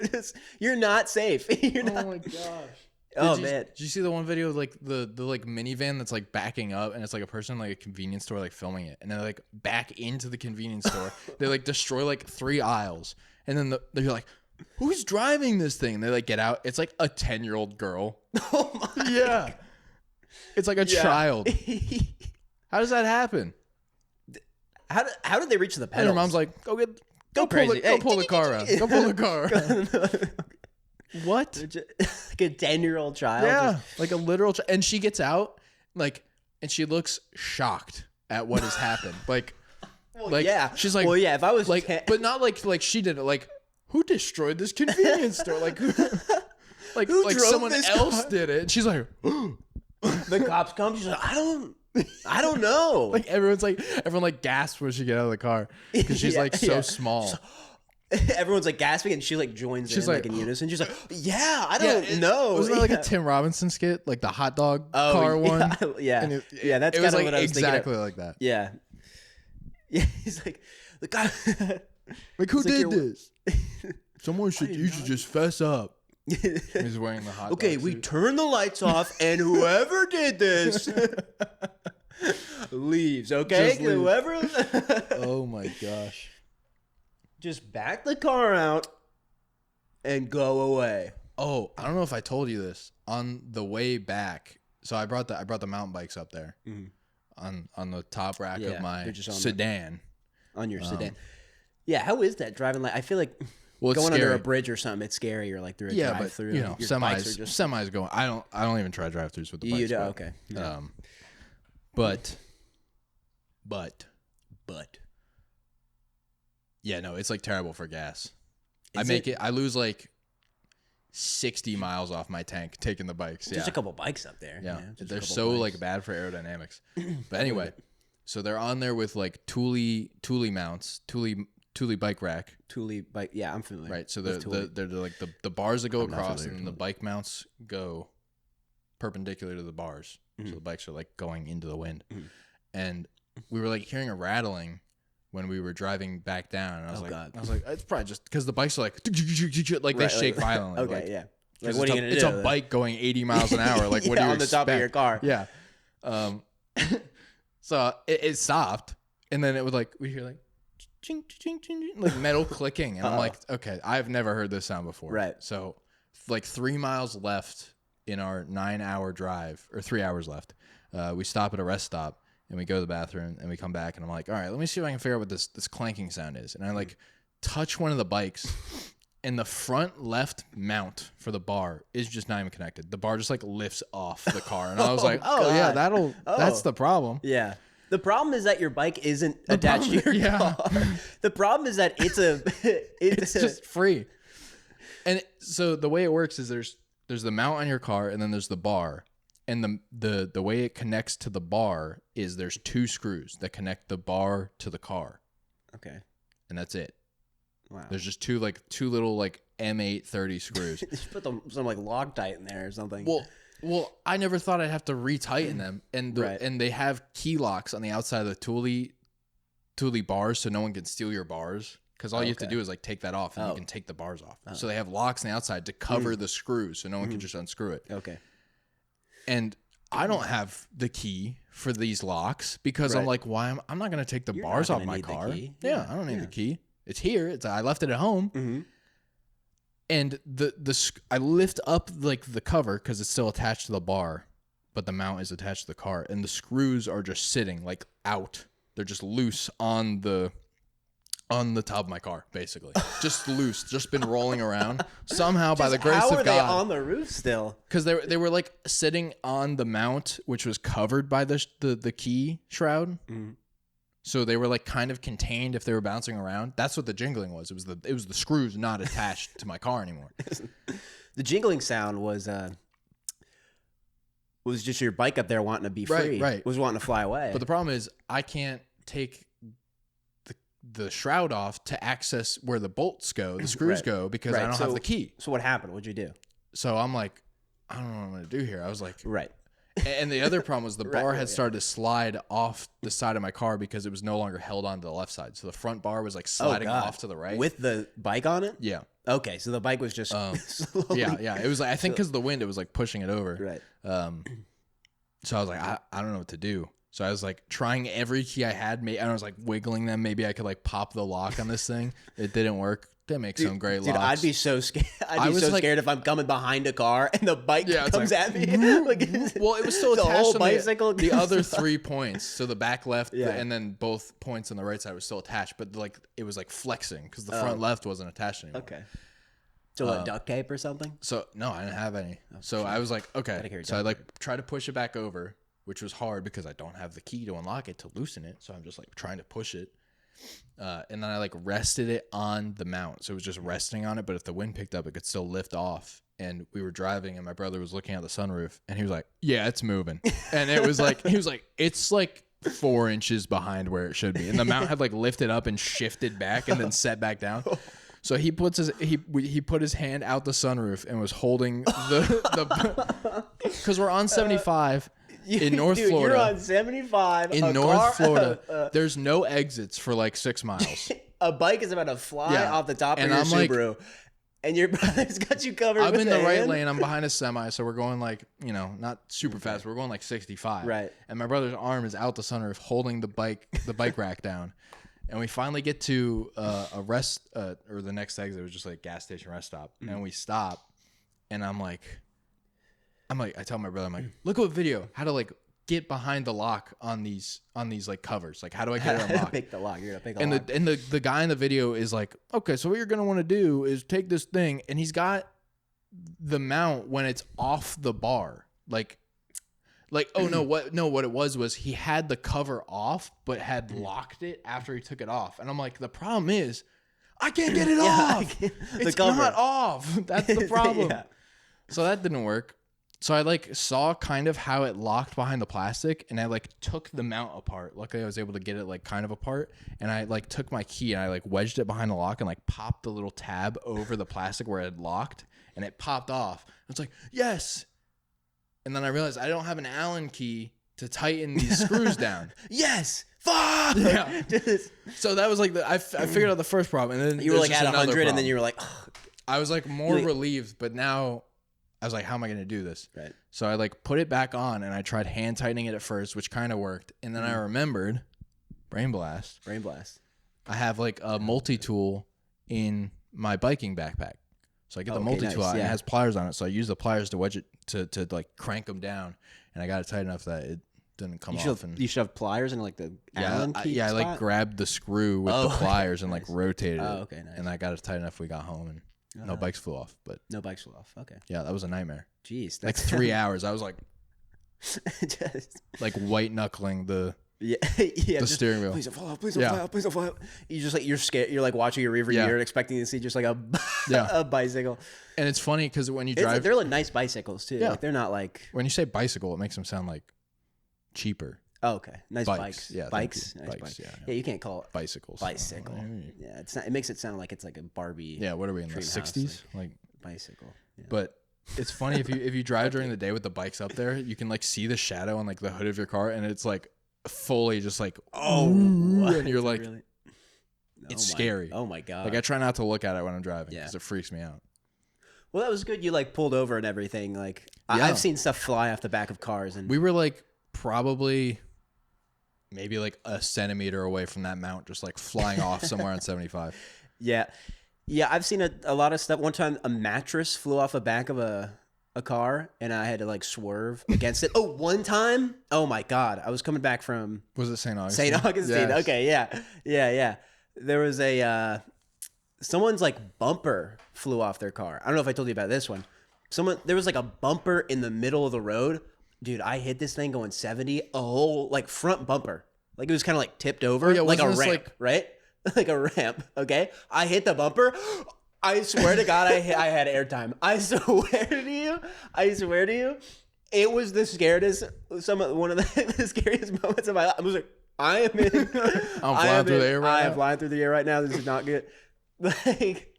[SPEAKER 2] You're not safe. You're not.
[SPEAKER 1] Oh my gosh.
[SPEAKER 2] Man.
[SPEAKER 1] Did you see the one video of like the like minivan that's like backing up and it's like a person in like a convenience store like filming it and they like back into the convenience store. They like destroy like 3 aisles and then they're like, who's driving this thing? And they like get out. It's like a 10-year-old girl.
[SPEAKER 2] Oh my God.
[SPEAKER 1] It's like a child. How does that happen?
[SPEAKER 2] How did they reach the pedals?
[SPEAKER 1] And her mom's like, go
[SPEAKER 2] crazy.
[SPEAKER 1] Go pull the car around. Go pull the car around. What?
[SPEAKER 2] Like a 10-year-old child?
[SPEAKER 1] Yeah, like a literal child. And she gets out, like, and she looks shocked at what has happened. Like,
[SPEAKER 2] yeah.
[SPEAKER 1] She's like,
[SPEAKER 2] well, yeah, if I was
[SPEAKER 1] like, but not like she did it. Like, who destroyed this convenience store? Like, who someone else did it. And she's like,
[SPEAKER 2] the cops come. She's like, I don't know.
[SPEAKER 1] Like everyone like gasps when she get out of the car because she's like so small.
[SPEAKER 2] Everyone's like gasping and she like joins in like in unison. She's like, yeah, I don't know.
[SPEAKER 1] Wasn't that like a Tim Robinson skit, like the hot dog car one?
[SPEAKER 2] Yeah, that's
[SPEAKER 1] it
[SPEAKER 2] kind
[SPEAKER 1] was
[SPEAKER 2] of
[SPEAKER 1] like
[SPEAKER 2] what I was
[SPEAKER 1] exactly
[SPEAKER 2] thinking.
[SPEAKER 1] Like that.
[SPEAKER 2] Yeah, yeah. He's like, the guy,
[SPEAKER 1] like who did this? You should just fess up. He's wearing the hot.
[SPEAKER 2] Okay, we turn the lights off, and whoever did this leaves. Okay, whoever.
[SPEAKER 1] Oh my gosh.
[SPEAKER 2] Just back the car out and go away.
[SPEAKER 1] Oh, I don't know if I told you this on the way back. So I brought the mountain bikes up there on the top rack of my sedan.
[SPEAKER 2] On your sedan. Yeah, how is that driving? Like, I feel like going under a bridge or something, it's scary. Or like through a drive-through.
[SPEAKER 1] You know, semis going. I don't even try drive-throughs with the bikes.
[SPEAKER 2] You do? Okay. Yeah.
[SPEAKER 1] But yeah, no, it's like terrible for gas. I lose like 60 miles off my tank taking the bikes.
[SPEAKER 2] Just a couple bikes up there.
[SPEAKER 1] Yeah, they're so like bad for aerodynamics. But anyway, so they're on there with like Thule mounts, Thule bike rack.
[SPEAKER 2] Thule bike. Yeah, I'm familiar.
[SPEAKER 1] Right. So they're like the bars that go across, and the bike mounts go perpendicular to the bars. So the bikes are like going into the wind. And we were like hearing a rattling when we were driving back down, and I was like, it's probably just because the bikes are like they shake violently.
[SPEAKER 2] Okay,
[SPEAKER 1] like,
[SPEAKER 2] yeah. Like, what are you gonna do?
[SPEAKER 1] It's a bike going 80 miles an hour. Like, what do you
[SPEAKER 2] on the top of your car?
[SPEAKER 1] Yeah. So it stopped, and then it would like we hear like ching, ching, ching, ching, like metal clicking, and I'm like, okay, I've never heard this sound before.
[SPEAKER 2] Right.
[SPEAKER 1] So like 3 miles left in our 9-hour drive, or 3 hours left. We stop at a rest stop. And we go to the bathroom, and we come back, and I'm like, all right, let me see if I can figure out what this clanking sound is. And I like touch one of the bikes, and the front left mount for the bar is just not even connected. The bar just like lifts off the car, and I was like, yeah, that's the problem.
[SPEAKER 2] Yeah. The problem is that your bike isn't attached to your car. The problem is that it's
[SPEAKER 1] just free. And so the way it works is there's the mount on your car, and then there's the bar. And the way it connects to the bar is there's 2 screws that connect the bar to the car.
[SPEAKER 2] Okay.
[SPEAKER 1] And that's it.
[SPEAKER 2] Wow.
[SPEAKER 1] There's just two little like M830 screws.
[SPEAKER 2] Just put some like Loctite in there or something.
[SPEAKER 1] Well, I never thought I'd have to retighten them. And and they have key locks on the outside of the Thule bars, so no one can steal your bars. Because all you have to do is like take that off, and you can take the bars off. So they have locks on the outside to cover the screws, so no one can just unscrew it.
[SPEAKER 2] Okay.
[SPEAKER 1] And I don't have the key for these locks because I'm like, why I'm not going to take the bars off my car. Yeah, I don't need the key. It's here. I left it at home. And I lift up like the cover because it's still attached to the bar, but the mount is attached to the car, and the screws are just sitting like out. They're just loose on the top of my car, basically. Just loose, just been rolling around. Somehow, by the grace of God. How are
[SPEAKER 2] they on the roof still?
[SPEAKER 1] Because they were like sitting on the mount, which was covered by the key shroud. So they were like kind of contained if they were bouncing around. That's what the jingling was. It was the screws not attached to my car anymore.
[SPEAKER 2] The jingling sound was just your bike up there wanting to be free.
[SPEAKER 1] Right.
[SPEAKER 2] Was wanting to fly away.
[SPEAKER 1] But the problem is I can't take the shroud off to access where the bolts go, the screws go, because I don't have the key.
[SPEAKER 2] So what happened? What'd you do?
[SPEAKER 1] So I'm like, I don't know what I'm going to do here. I was like,
[SPEAKER 2] right.
[SPEAKER 1] And the other problem was the bar had started to slide off the side of my car because it was no longer held onto the left side. So the front bar was like sliding off to the right.
[SPEAKER 2] With the bike on it?
[SPEAKER 1] Yeah.
[SPEAKER 2] Okay, so the bike was just slowly.
[SPEAKER 1] Yeah. It was like, I think because of the wind, it was like pushing it over.
[SPEAKER 2] Right.
[SPEAKER 1] So I was like, I don't know what to do. So I was like trying every key I had. And I was like wiggling them. Maybe I could like pop the lock on this thing. It didn't work. They make some great locks.
[SPEAKER 2] I'd be so scared. I'd be so scared if I'm coming behind a car and the bike comes at me.
[SPEAKER 1] Well, it was still attached
[SPEAKER 2] whole
[SPEAKER 1] to
[SPEAKER 2] bicycle.
[SPEAKER 1] The other 3 points. So the back left and then both points on the right side were still attached. But like it was like flexing because the front left wasn't attached anymore.
[SPEAKER 2] Okay. So duct tape or something?
[SPEAKER 1] So no, I didn't have any. So I was like, okay. So I like try to push it back over, which was hard because I don't have the key to unlock it to loosen it. So I'm just like trying to push it. And then I like rested it on the mount. So it was just resting on it. But if the wind picked up, it could still lift off. And we were driving and my brother was looking out the sunroof and he was like, yeah, it's moving. And it was like, he was like, it's like 4 inches behind where it should be. And the mount had like lifted up and shifted back and then set back down. So he put his hand out the sunroof and was holding the because we're on 75. In North Florida.
[SPEAKER 2] You're on 75.
[SPEAKER 1] In North Florida, there's no exits for like 6 miles.
[SPEAKER 2] A bike is about to fly off the top of your Subaru. And your brother's got you covered.
[SPEAKER 1] I'm in the right lane. I'm behind a semi. So we're going like, not super fast. We're going like 65.
[SPEAKER 2] Right.
[SPEAKER 1] And my brother's arm is out the sunroof holding the bike rack down. And we finally get to a rest, or the next exit was just like a gas station rest stop. And we stop. and I'm like, I tell my brother, I'm like, look at what video, how to like get behind the lock on these like covers. Like, how do I get it unlocked?
[SPEAKER 2] Pick the lock. You're gonna pick a
[SPEAKER 1] and
[SPEAKER 2] lock.
[SPEAKER 1] And the guy in the video is like, okay, so what you're gonna want to do is take this thing, and he's got the mount when it's off the bar, like oh no, what it was he had the cover off but had locked it after he took it off, and I'm like, the problem is I can't get it off. It's not off. That's the problem. Yeah. So that didn't work. So I like saw kind of how it locked behind the plastic, and I like took the mount apart. Luckily I was able to get it like kind of apart, and I like took my key and I like wedged it behind the lock and like popped the little tab over the plastic where it had locked, and it popped off. It's like, yes. And then I realized I don't have an Allen key to tighten these screws down.
[SPEAKER 2] Yes. Fuck.
[SPEAKER 1] Yeah. So that was like I figured out the first problem, and then
[SPEAKER 2] you were like at 100, and then you were like, ugh.
[SPEAKER 1] I was like more relieved, but now I was like, how am I going to do this?
[SPEAKER 2] Right.
[SPEAKER 1] So I like put it back on, and I tried hand tightening it at first, which kind of worked, and then I remembered Brain Blast. I have like a multi-tool in my biking backpack. So I get the multi-tool out, and it has pliers on it. So I use the pliers to wedge it to like crank them down, and I got it tight enough that it didn't come off.
[SPEAKER 2] You should have pliers in like the Allen key spot?
[SPEAKER 1] I like grabbed the screw with the pliers and like rotated it.
[SPEAKER 2] Oh, okay, nice.
[SPEAKER 1] And I got it tight enough we got home, and no bikes flew off. But
[SPEAKER 2] no bikes flew off. Okay.
[SPEAKER 1] Yeah, that was a nightmare.
[SPEAKER 2] Jeez.
[SPEAKER 1] Like 3 hours. I was like, like white knuckling the steering wheel.
[SPEAKER 2] Please don't fall out. Please don't fall out. Please don't fall out. You just like, you're scared. You're like watching your rearview mirror, expecting to see just like a bicycle.
[SPEAKER 1] And it's funny because when you drive,
[SPEAKER 2] they're like nice bicycles too. Yeah. Like, they're not like,
[SPEAKER 1] when you say bicycle, it makes them sound like cheaper.
[SPEAKER 2] Oh, okay. Nice bikes.
[SPEAKER 1] Yeah.
[SPEAKER 2] Bikes.
[SPEAKER 1] Nice
[SPEAKER 2] bikes. Yeah. You can't call it
[SPEAKER 1] bicycles.
[SPEAKER 2] Bicycle. Yeah. It's not, it makes it sound like it's like a Barbie.
[SPEAKER 1] Yeah. What are we in the 60s? Like
[SPEAKER 2] bicycle. Yeah.
[SPEAKER 1] But it's funny if you drive during the day with the bikes up there, you can like see the shadow on like the hood of your car, and it's like fully just like, and you're like, really? It's scary.
[SPEAKER 2] Oh my God.
[SPEAKER 1] Like I try not to look at it when I'm driving because it freaks me out.
[SPEAKER 2] Well, that was good. You like pulled over and everything. Like I've seen stuff fly off the back of cars, and
[SPEAKER 1] we were like probably maybe like a centimeter away from that mount, just like flying off somewhere on 75.
[SPEAKER 2] Yeah. Yeah. I've seen a lot of stuff. One time a mattress flew off the back of a car, and I had to like swerve against it. Oh, one time. Oh my God. I was coming back from.
[SPEAKER 1] Was it St. Augustine?
[SPEAKER 2] St. Augustine. Yes. Okay. Yeah. Yeah. Yeah. There was someone's like bumper flew off their car. I don't know if I told you about this one. There was like a bumper in the middle of the road. Dude, I hit this thing going 70, a whole like front bumper. Like it was kind of like tipped over, like a ramp, right? Like a ramp. Okay. I hit the bumper. I swear to God, I had airtime. I swear to you. It was the scariest, one of the scariest moments of my life. I was like, I am in.
[SPEAKER 1] I'm flying through the air right now.
[SPEAKER 2] I am flying through the air right now. This is not good. Like,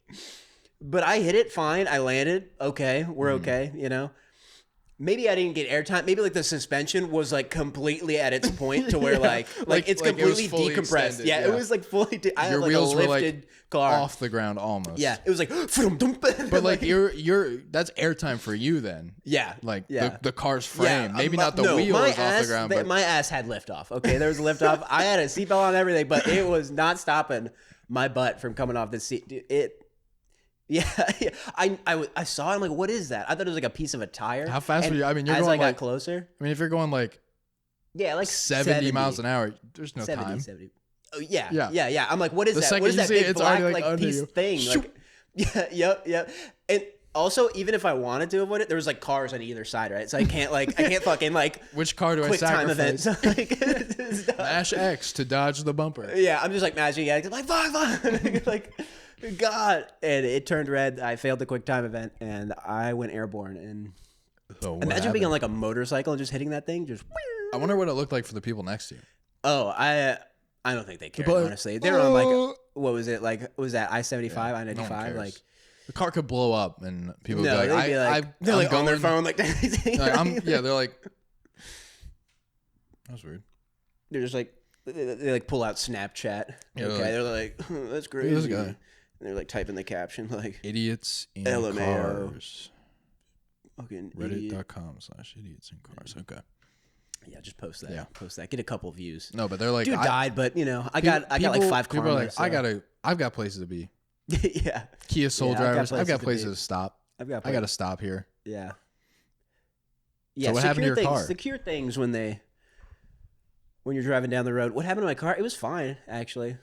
[SPEAKER 2] but I hit it fine. I landed. Okay. We're okay. You know, maybe I didn't get airtime. Maybe like the suspension was like completely at its point to where like it's completely decompressed.
[SPEAKER 1] Extended,
[SPEAKER 2] yeah, it was like fully. I had
[SPEAKER 1] your
[SPEAKER 2] like
[SPEAKER 1] wheels
[SPEAKER 2] a
[SPEAKER 1] were
[SPEAKER 2] lifted
[SPEAKER 1] like
[SPEAKER 2] car
[SPEAKER 1] off the ground almost.
[SPEAKER 2] Yeah, it was like.
[SPEAKER 1] But like you're that's airtime for you then.
[SPEAKER 2] Yeah,
[SPEAKER 1] like the car's frame. Maybe not the wheel is off the ground. But
[SPEAKER 2] my ass had liftoff. Okay, there was a liftoff. I had a seatbelt on, everything, but it was not stopping my butt from coming off the seat. Dude, yeah. I saw it. I'm like, what is that? I thought it was like a piece of a tire.
[SPEAKER 1] How fast were you? I mean, you're
[SPEAKER 2] as
[SPEAKER 1] going
[SPEAKER 2] I got
[SPEAKER 1] like
[SPEAKER 2] closer.
[SPEAKER 1] I mean, if you're going like 70 miles an hour, there's no
[SPEAKER 2] 70,
[SPEAKER 1] time.
[SPEAKER 2] 70. Oh, yeah. I'm like, what is that? What is that big black like piece thing? Like, yep. And also, even if I wanted to avoid it, there was like cars on either side, right? So I can't fucking like.
[SPEAKER 1] Which car do I sacrifice? Time event. So, mash X to dodge the bumper.
[SPEAKER 2] Yeah, I'm just like mashing X. I'm like fuck. Like, God. And it turned red. I failed the quick time event, and I went airborne. And imagine being on like a motorcycle and just hitting that thing. Just.
[SPEAKER 1] I wonder what it looked like for the people next to you.
[SPEAKER 2] Oh, I don't think they cared, honestly. They were on like, what was it? Like, what was that I-75, I-95? Like,
[SPEAKER 1] the car could blow up and people would be like,
[SPEAKER 2] they're like on their phone, like,
[SPEAKER 1] they're like, that was weird.
[SPEAKER 2] They're just like, they like pull out Snapchat.
[SPEAKER 1] Yeah,
[SPEAKER 2] okay, they're like, that's crazy.
[SPEAKER 1] This guy.
[SPEAKER 2] And they're like typing the caption, like,
[SPEAKER 1] idiots in
[SPEAKER 2] LMAO.
[SPEAKER 1] cars.
[SPEAKER 2] Fucking
[SPEAKER 1] Reddit.com/idiots in cars. Okay.
[SPEAKER 2] Yeah, just post that. Yeah. Post that. Get a couple views.
[SPEAKER 1] No, but they're like,
[SPEAKER 2] dude died, but you know, I got like 5
[SPEAKER 1] people
[SPEAKER 2] karma,
[SPEAKER 1] are like, so. I've got places to be.
[SPEAKER 2] Yeah.
[SPEAKER 1] Kia Soul drivers. I've got places to stop. I got to stop here.
[SPEAKER 2] Yeah.
[SPEAKER 1] Yeah. So what happened to your car?
[SPEAKER 2] Secure things when you're driving down the road. What happened to my car? It was fine, actually.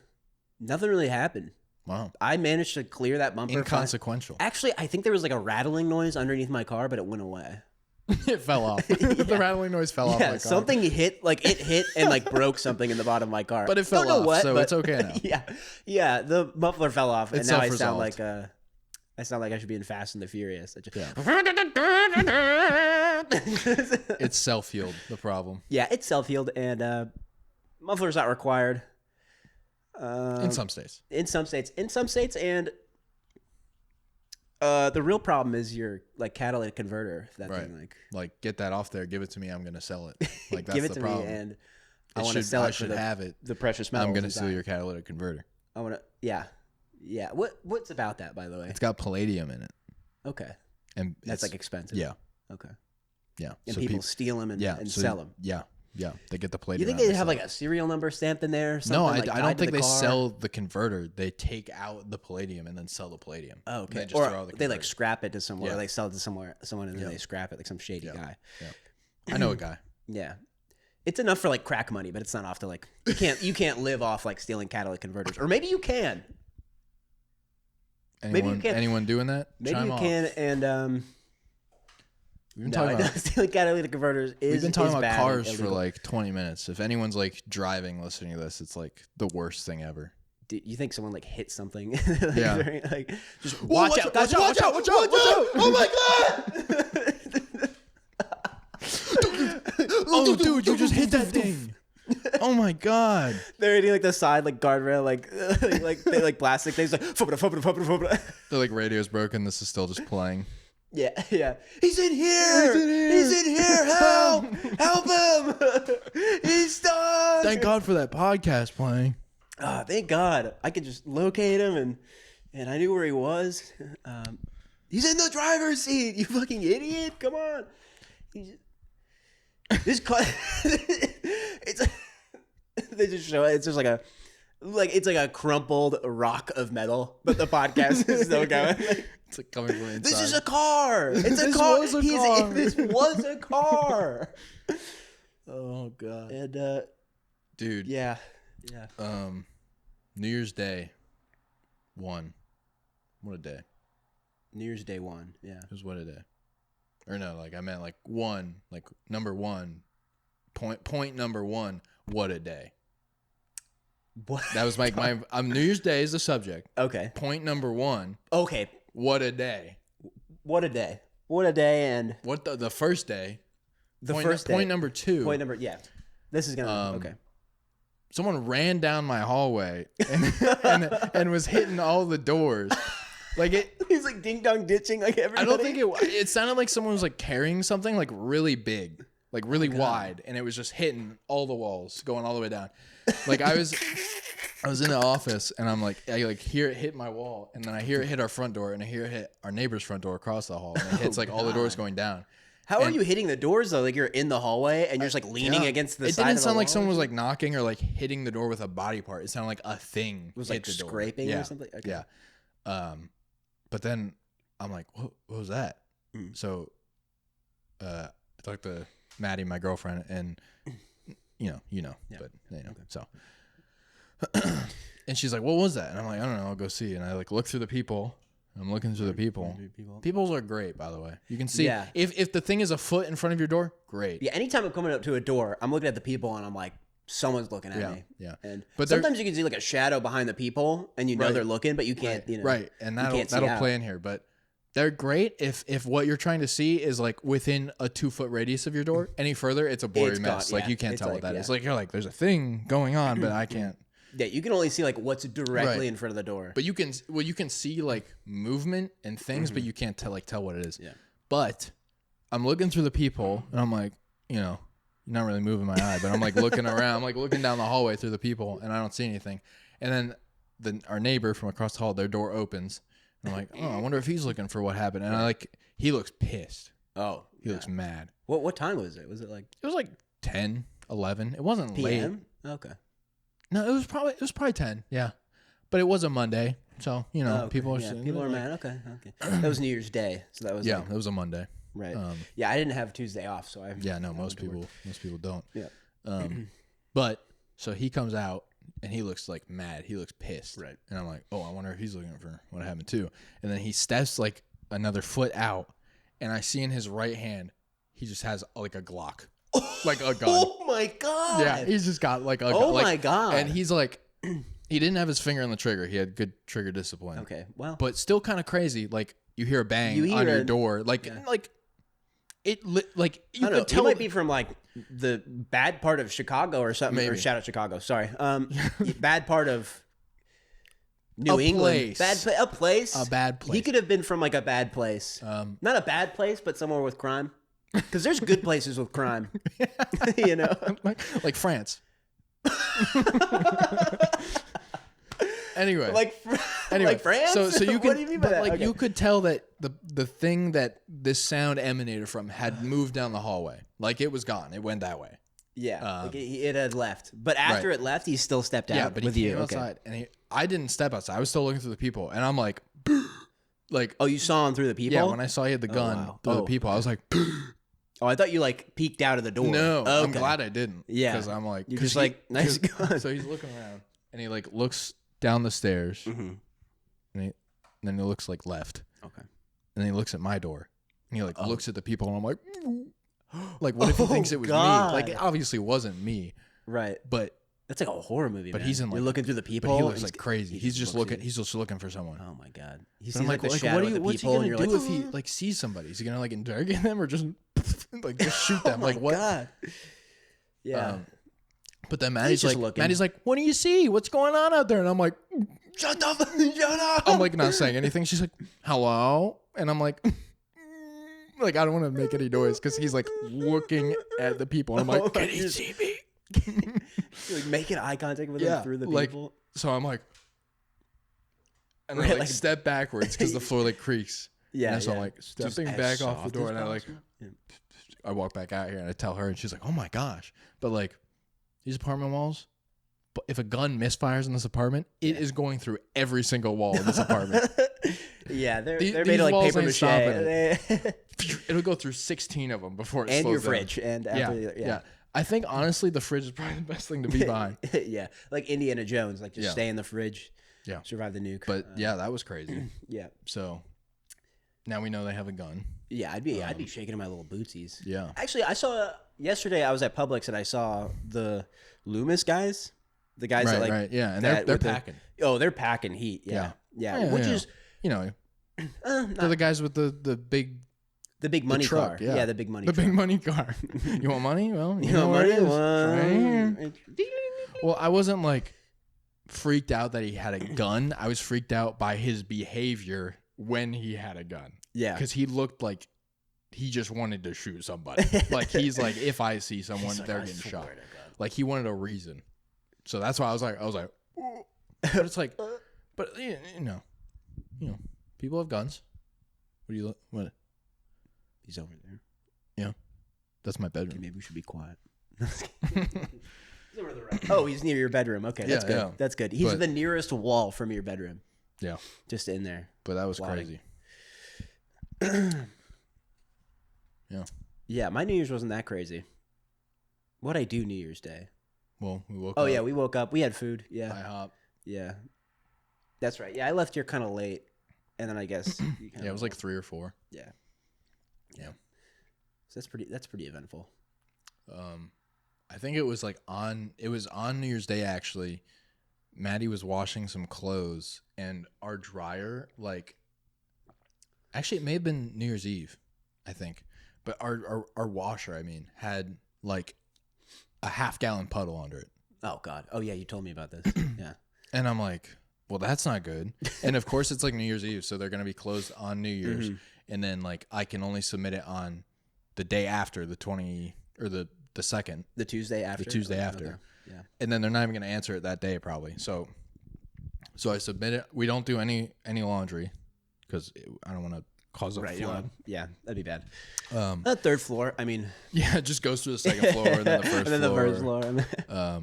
[SPEAKER 2] Nothing really happened.
[SPEAKER 1] Wow.
[SPEAKER 2] I managed to clear that bumper.
[SPEAKER 1] Inconsequential.
[SPEAKER 2] Actually, I think there was like a rattling noise underneath my car, but it went away.
[SPEAKER 1] It fell off. The rattling noise fell off my car.
[SPEAKER 2] Something hit and like broke something in the bottom of my car.
[SPEAKER 1] But it fell off, so it's okay now.
[SPEAKER 2] Yeah, the muffler fell off, and now I sound like I should be in Fast and the Furious.
[SPEAKER 1] It's self-healed, the problem.
[SPEAKER 2] Yeah, it's self-healed, and muffler's not required.
[SPEAKER 1] In some states.
[SPEAKER 2] And the real problem is your like catalytic converter. That thing,
[SPEAKER 1] like get that off there. Give it to me. I'm gonna sell it. Like that's
[SPEAKER 2] give it
[SPEAKER 1] the
[SPEAKER 2] to
[SPEAKER 1] problem.
[SPEAKER 2] me, and I want to sell it.
[SPEAKER 1] I should have it.
[SPEAKER 2] The precious metals.
[SPEAKER 1] I'm gonna steal your catalytic converter.
[SPEAKER 2] I want to. Yeah. What's about that, by the way?
[SPEAKER 1] It's got palladium in it.
[SPEAKER 2] Okay.
[SPEAKER 1] And
[SPEAKER 2] that's like expensive.
[SPEAKER 1] Yeah.
[SPEAKER 2] Okay.
[SPEAKER 1] Yeah.
[SPEAKER 2] And so people steal them and sell them.
[SPEAKER 1] Yeah. Yeah, they get the palladium.
[SPEAKER 2] You think they have like a serial number stamped in there? Or something?
[SPEAKER 1] No,
[SPEAKER 2] I
[SPEAKER 1] don't think they sell the converter. They take out the palladium and then sell the palladium.
[SPEAKER 2] Oh, okay.
[SPEAKER 1] Just throw out the
[SPEAKER 2] they like scrap it to somewhere.
[SPEAKER 1] Yeah.
[SPEAKER 2] Or they sell it to someone, and then they scrap it like some shady guy.
[SPEAKER 1] Yeah. I know a guy.
[SPEAKER 2] Yeah. It's enough for like crack money, but it's not off to like you can't live off like stealing catalytic converters. Or maybe you can.
[SPEAKER 1] Anyone doing that?
[SPEAKER 2] Maybe you can, and
[SPEAKER 1] we've been talking about
[SPEAKER 2] stealing catalytic converters
[SPEAKER 1] we've been talking about cars for like 20 minutes. If anyone's like driving, listening to this, it's like the worst thing ever.
[SPEAKER 2] Do you think someone like hit something?
[SPEAKER 1] Yeah.
[SPEAKER 2] Like just watch out! Oh my god!
[SPEAKER 1] Oh, dude, you just hit that thing. Oh my god!
[SPEAKER 2] They're hitting like the side, like guardrail, like plastic things. Like
[SPEAKER 1] They're like radio's broken. This is still just playing.
[SPEAKER 2] Yeah. He's in here. He's in here. Help! Help him! He's stuck.
[SPEAKER 1] Thank God for that podcast playing.
[SPEAKER 2] Oh, thank God! I could just locate him, and I knew where he was. He's in the driver's seat. You fucking idiot! Come on. This car. They just show it. It's just like a crumpled rock of metal, but the podcast is still going.
[SPEAKER 1] It's like coming from inside.
[SPEAKER 2] This is a car. It's a car.
[SPEAKER 1] Was a car.
[SPEAKER 2] This was a car. Oh god. And
[SPEAKER 1] dude.
[SPEAKER 2] Yeah.
[SPEAKER 1] New Year's Day 1. What a day.
[SPEAKER 2] New Year's Day 1. Yeah.
[SPEAKER 1] It was what a day. Or no, like I meant like 1, like number 1. Point number 1. What a day.
[SPEAKER 2] What?
[SPEAKER 1] That was my New Year's Day is the subject.
[SPEAKER 2] Okay.
[SPEAKER 1] Point number 1.
[SPEAKER 2] Okay.
[SPEAKER 1] What a day.
[SPEAKER 2] What a day. What a day. And
[SPEAKER 1] what the first day.
[SPEAKER 2] First day.
[SPEAKER 1] Point number 2.
[SPEAKER 2] Yeah. This is gonna okay.
[SPEAKER 1] Someone ran down my hallway and was hitting all the doors. Like
[SPEAKER 2] he's like ding dong ditching like everybody.
[SPEAKER 1] I don't think it sounded like someone was like carrying something like really big, like really wide, and it was just hitting all the walls, going all the way down. Like I was in the office and I'm like, I like hear it hit my wall, and then I hear it hit our front door, and I hear it hit our neighbor's front door across the hall, and it hits like all the doors going down.
[SPEAKER 2] How are you hitting the doors though? Like you're in the hallway and you're just like leaning against the side.
[SPEAKER 1] It didn't sound like someone was like knocking or like hitting the door with a body part. It sounded like a thing.
[SPEAKER 2] It was like scraping or something. Okay.
[SPEAKER 1] Yeah. But then I'm like, what was that? So I talked to Maddie, my girlfriend, and you know,
[SPEAKER 2] yeah.
[SPEAKER 1] But you know, okay. So and she's like, what was that? And I'm like, I don't know, I'll go see. And I like look through the people. I'm looking through the people. People's are great, by the way. You can see if the thing is a foot in front of your door, great.
[SPEAKER 2] Yeah, anytime I'm coming up to a door, I'm looking at the people and I'm like, someone's looking at me.
[SPEAKER 1] Yeah.
[SPEAKER 2] But sometimes you can see like a shadow behind the people and you know they're looking, but you can't, you know.
[SPEAKER 1] Right. And that'll play in here. But they're great if what you're trying to see is like within a 2-foot radius of your door. Any further, it's a blurry mess. Like you can't tell what that is. Like you're like, there's a thing going on, but I can't.
[SPEAKER 2] Yeah, you can only see like what's directly in front of the door.
[SPEAKER 1] But you can see like movement and things, but you can't tell what it is.
[SPEAKER 2] Yeah.
[SPEAKER 1] But I'm looking through the people and I'm like, you know, you're not really moving my eye, but I'm like looking around, I'm like looking down the hallway through the people and I don't see anything. And then our neighbor from across the hall, their door opens. And I'm like, oh, I wonder if he's looking for what happened. And he looks pissed.
[SPEAKER 2] Oh.
[SPEAKER 1] He looks mad.
[SPEAKER 2] What time was it? Was it like?
[SPEAKER 1] It was like 10, 11. It wasn't
[SPEAKER 2] PM?
[SPEAKER 1] late.
[SPEAKER 2] Okay.
[SPEAKER 1] No, it was probably 10. Yeah. But it was a Monday. So
[SPEAKER 2] Okay.
[SPEAKER 1] people are
[SPEAKER 2] people are mad. Okay. That was New Year's Day, so that was
[SPEAKER 1] it was a Monday.
[SPEAKER 2] right. Yeah, I didn't have Tuesday off, so I
[SPEAKER 1] Most people don't.
[SPEAKER 2] Yeah.
[SPEAKER 1] But so he comes out and he looks like mad. He looks pissed.
[SPEAKER 2] Right.
[SPEAKER 1] And I'm like, oh, I wonder if he's looking for what happened too. And then he steps like another foot out, and I see in his right hand he just has like a Glock, like a gun.
[SPEAKER 2] Oh my god.
[SPEAKER 1] Yeah, he's just got like a gun.
[SPEAKER 2] Oh my god.
[SPEAKER 1] And he's like, he didn't have his finger on the trigger. He had good trigger discipline.
[SPEAKER 2] Okay, well,
[SPEAKER 1] But still kind of crazy. Like you hear a bang on your door. Like you could tell.
[SPEAKER 2] He might be from like the bad part of Chicago or something.
[SPEAKER 1] Maybe.
[SPEAKER 2] Or shout out Chicago. Sorry. Bad part of New England. A place.
[SPEAKER 1] A bad place.
[SPEAKER 2] He could have been from like a bad place. Not a bad place, but somewhere with crime. Because there's good places with crime.
[SPEAKER 1] like France. Anyway,
[SPEAKER 2] like France.
[SPEAKER 1] So you can,
[SPEAKER 2] what do you mean by that?
[SPEAKER 1] Like
[SPEAKER 2] Okay.
[SPEAKER 1] you could tell that the thing that this sound emanated from had moved down the hallway. Like it was gone. It went that way.
[SPEAKER 2] Yeah, like it had left. But after it left, he still stepped out.
[SPEAKER 1] Yeah, but
[SPEAKER 2] with
[SPEAKER 1] he
[SPEAKER 2] you.
[SPEAKER 1] came outside, and I didn't step outside. I was still looking through the people, and I'm like,
[SPEAKER 2] oh, you saw him through the people.
[SPEAKER 1] Yeah, when I saw he had the gun
[SPEAKER 2] wow.
[SPEAKER 1] through the people, I was like,
[SPEAKER 2] oh, I thought you like peeked out of the door.
[SPEAKER 1] no,
[SPEAKER 2] okay.
[SPEAKER 1] I'm glad I didn't.
[SPEAKER 2] Yeah,
[SPEAKER 1] because I'm like,
[SPEAKER 2] you're just like nice gun.
[SPEAKER 1] So he's looking around, and he like looks down the stairs, and then he looks like left.
[SPEAKER 2] Okay,
[SPEAKER 1] and then he looks at my door, and he like looks at the people, and I'm like. Like, what if he thinks it was me? Like, it obviously wasn't me.
[SPEAKER 2] Right.
[SPEAKER 1] But
[SPEAKER 2] that's like a horror movie.
[SPEAKER 1] But
[SPEAKER 2] man.
[SPEAKER 1] he's in like
[SPEAKER 2] you're looking through the people.
[SPEAKER 1] But he looks like crazy. He's just looking.
[SPEAKER 2] You.
[SPEAKER 1] He's just looking for someone.
[SPEAKER 2] Oh my god. He
[SPEAKER 1] sees
[SPEAKER 2] like the shadow of the
[SPEAKER 1] what's he
[SPEAKER 2] people,
[SPEAKER 1] gonna
[SPEAKER 2] and you're
[SPEAKER 1] do
[SPEAKER 2] like,
[SPEAKER 1] if he like sees somebody? Is he gonna like interrogate them or just like just shoot them? Like what?
[SPEAKER 2] God. Yeah.
[SPEAKER 1] But then Maddie's like,
[SPEAKER 2] looking.
[SPEAKER 1] what do you see? What's going on out there? And I'm like,
[SPEAKER 2] shut up.
[SPEAKER 1] I'm like not saying anything. She's like, hello, and I'm like. Like, I don't want to make any noise because he's like looking at the people. And I'm like, can he see me?
[SPEAKER 2] You're like making eye contact with him through the people.
[SPEAKER 1] So I'm like, and I like step backwards because the floor like creaks.
[SPEAKER 2] Yeah.
[SPEAKER 1] And so I'm like stepping back off the door, and I walk back out here and I tell her, and she's like, oh my gosh. But like these apartment walls, but if a gun misfires in this apartment, it is going through every single wall in this apartment.
[SPEAKER 2] Yeah, they're made of like paper mache.
[SPEAKER 1] It'll go through 16 of them before it slows
[SPEAKER 2] and your
[SPEAKER 1] down.
[SPEAKER 2] fridge and
[SPEAKER 1] yeah. I think honestly the fridge is probably the best thing to be behind.
[SPEAKER 2] Yeah, like Indiana Jones, like just stay in the fridge.
[SPEAKER 1] Yeah,
[SPEAKER 2] survive the nuke.
[SPEAKER 1] But that was crazy.
[SPEAKER 2] Yeah.
[SPEAKER 1] So now we know they have a gun.
[SPEAKER 2] Yeah, I'd be shaking in my little bootsies.
[SPEAKER 1] Yeah.
[SPEAKER 2] Actually, I saw yesterday. I was at Publix and I saw the Loomis guys. The guys that like
[SPEAKER 1] and they're packing.
[SPEAKER 2] They're packing heat. Yeah. Which is
[SPEAKER 1] they're the guys with the big.
[SPEAKER 2] The big money
[SPEAKER 1] truck,
[SPEAKER 2] car. Yeah, the big money
[SPEAKER 1] truck.
[SPEAKER 2] big
[SPEAKER 1] money car. You want money? Well,
[SPEAKER 2] you know where it is.
[SPEAKER 1] Right here. Well, I wasn't like freaked out that he had a gun. I was freaked out by his behavior when he had a gun.
[SPEAKER 2] Yeah.
[SPEAKER 1] Because he looked like he just wanted to shoot somebody. Like he's like, if I see someone, they're getting shot. Like he wanted a reason. So that's why I was like, Whoa. But it's like, but you know, people have guns. What do you look? What?
[SPEAKER 2] He's over there.
[SPEAKER 1] Yeah. That's my bedroom.
[SPEAKER 2] Okay, maybe we should be quiet. Oh, he's near your bedroom. Okay, that's good. Yeah. That's good. He's the nearest wall from your bedroom.
[SPEAKER 1] Yeah.
[SPEAKER 2] Just in there.
[SPEAKER 1] But that was crazy. Yeah.
[SPEAKER 2] Yeah, my New Year's wasn't that crazy. What'd I do New Year's Day?
[SPEAKER 1] Well, we woke up.
[SPEAKER 2] Oh, yeah, we woke up. We had food. Yeah.
[SPEAKER 1] IHOP.
[SPEAKER 2] Yeah. That's right. Yeah, I left here kind of late. And then I guess...
[SPEAKER 1] it was like 3 or 4.
[SPEAKER 2] Yeah.
[SPEAKER 1] Yeah.
[SPEAKER 2] So that's pretty eventful.
[SPEAKER 1] I think it was on New Year's Day actually. Maddie was washing some clothes and our dryer actually it may have been New Year's Eve, I think. But our washer, had like a half-gallon puddle under it.
[SPEAKER 2] Oh god. Oh yeah, you told me about this. Yeah.
[SPEAKER 1] And I'm like, well, that's not good. And of course it's like New Year's Eve, so they're going to be closed on New Year's. And then I can only submit it on the day after, the 20 or the 2nd.
[SPEAKER 2] The Tuesday after.
[SPEAKER 1] The Tuesday after.
[SPEAKER 2] Okay. Yeah.
[SPEAKER 1] And then they're not even going to answer it that day probably. So I submit it. We don't do any laundry because I don't want to cause a flood.
[SPEAKER 2] Yeah, that'd be bad. That third floor.
[SPEAKER 1] Yeah, it just goes through the second floor and then the first
[SPEAKER 2] and then
[SPEAKER 1] floor.
[SPEAKER 2] the first floor.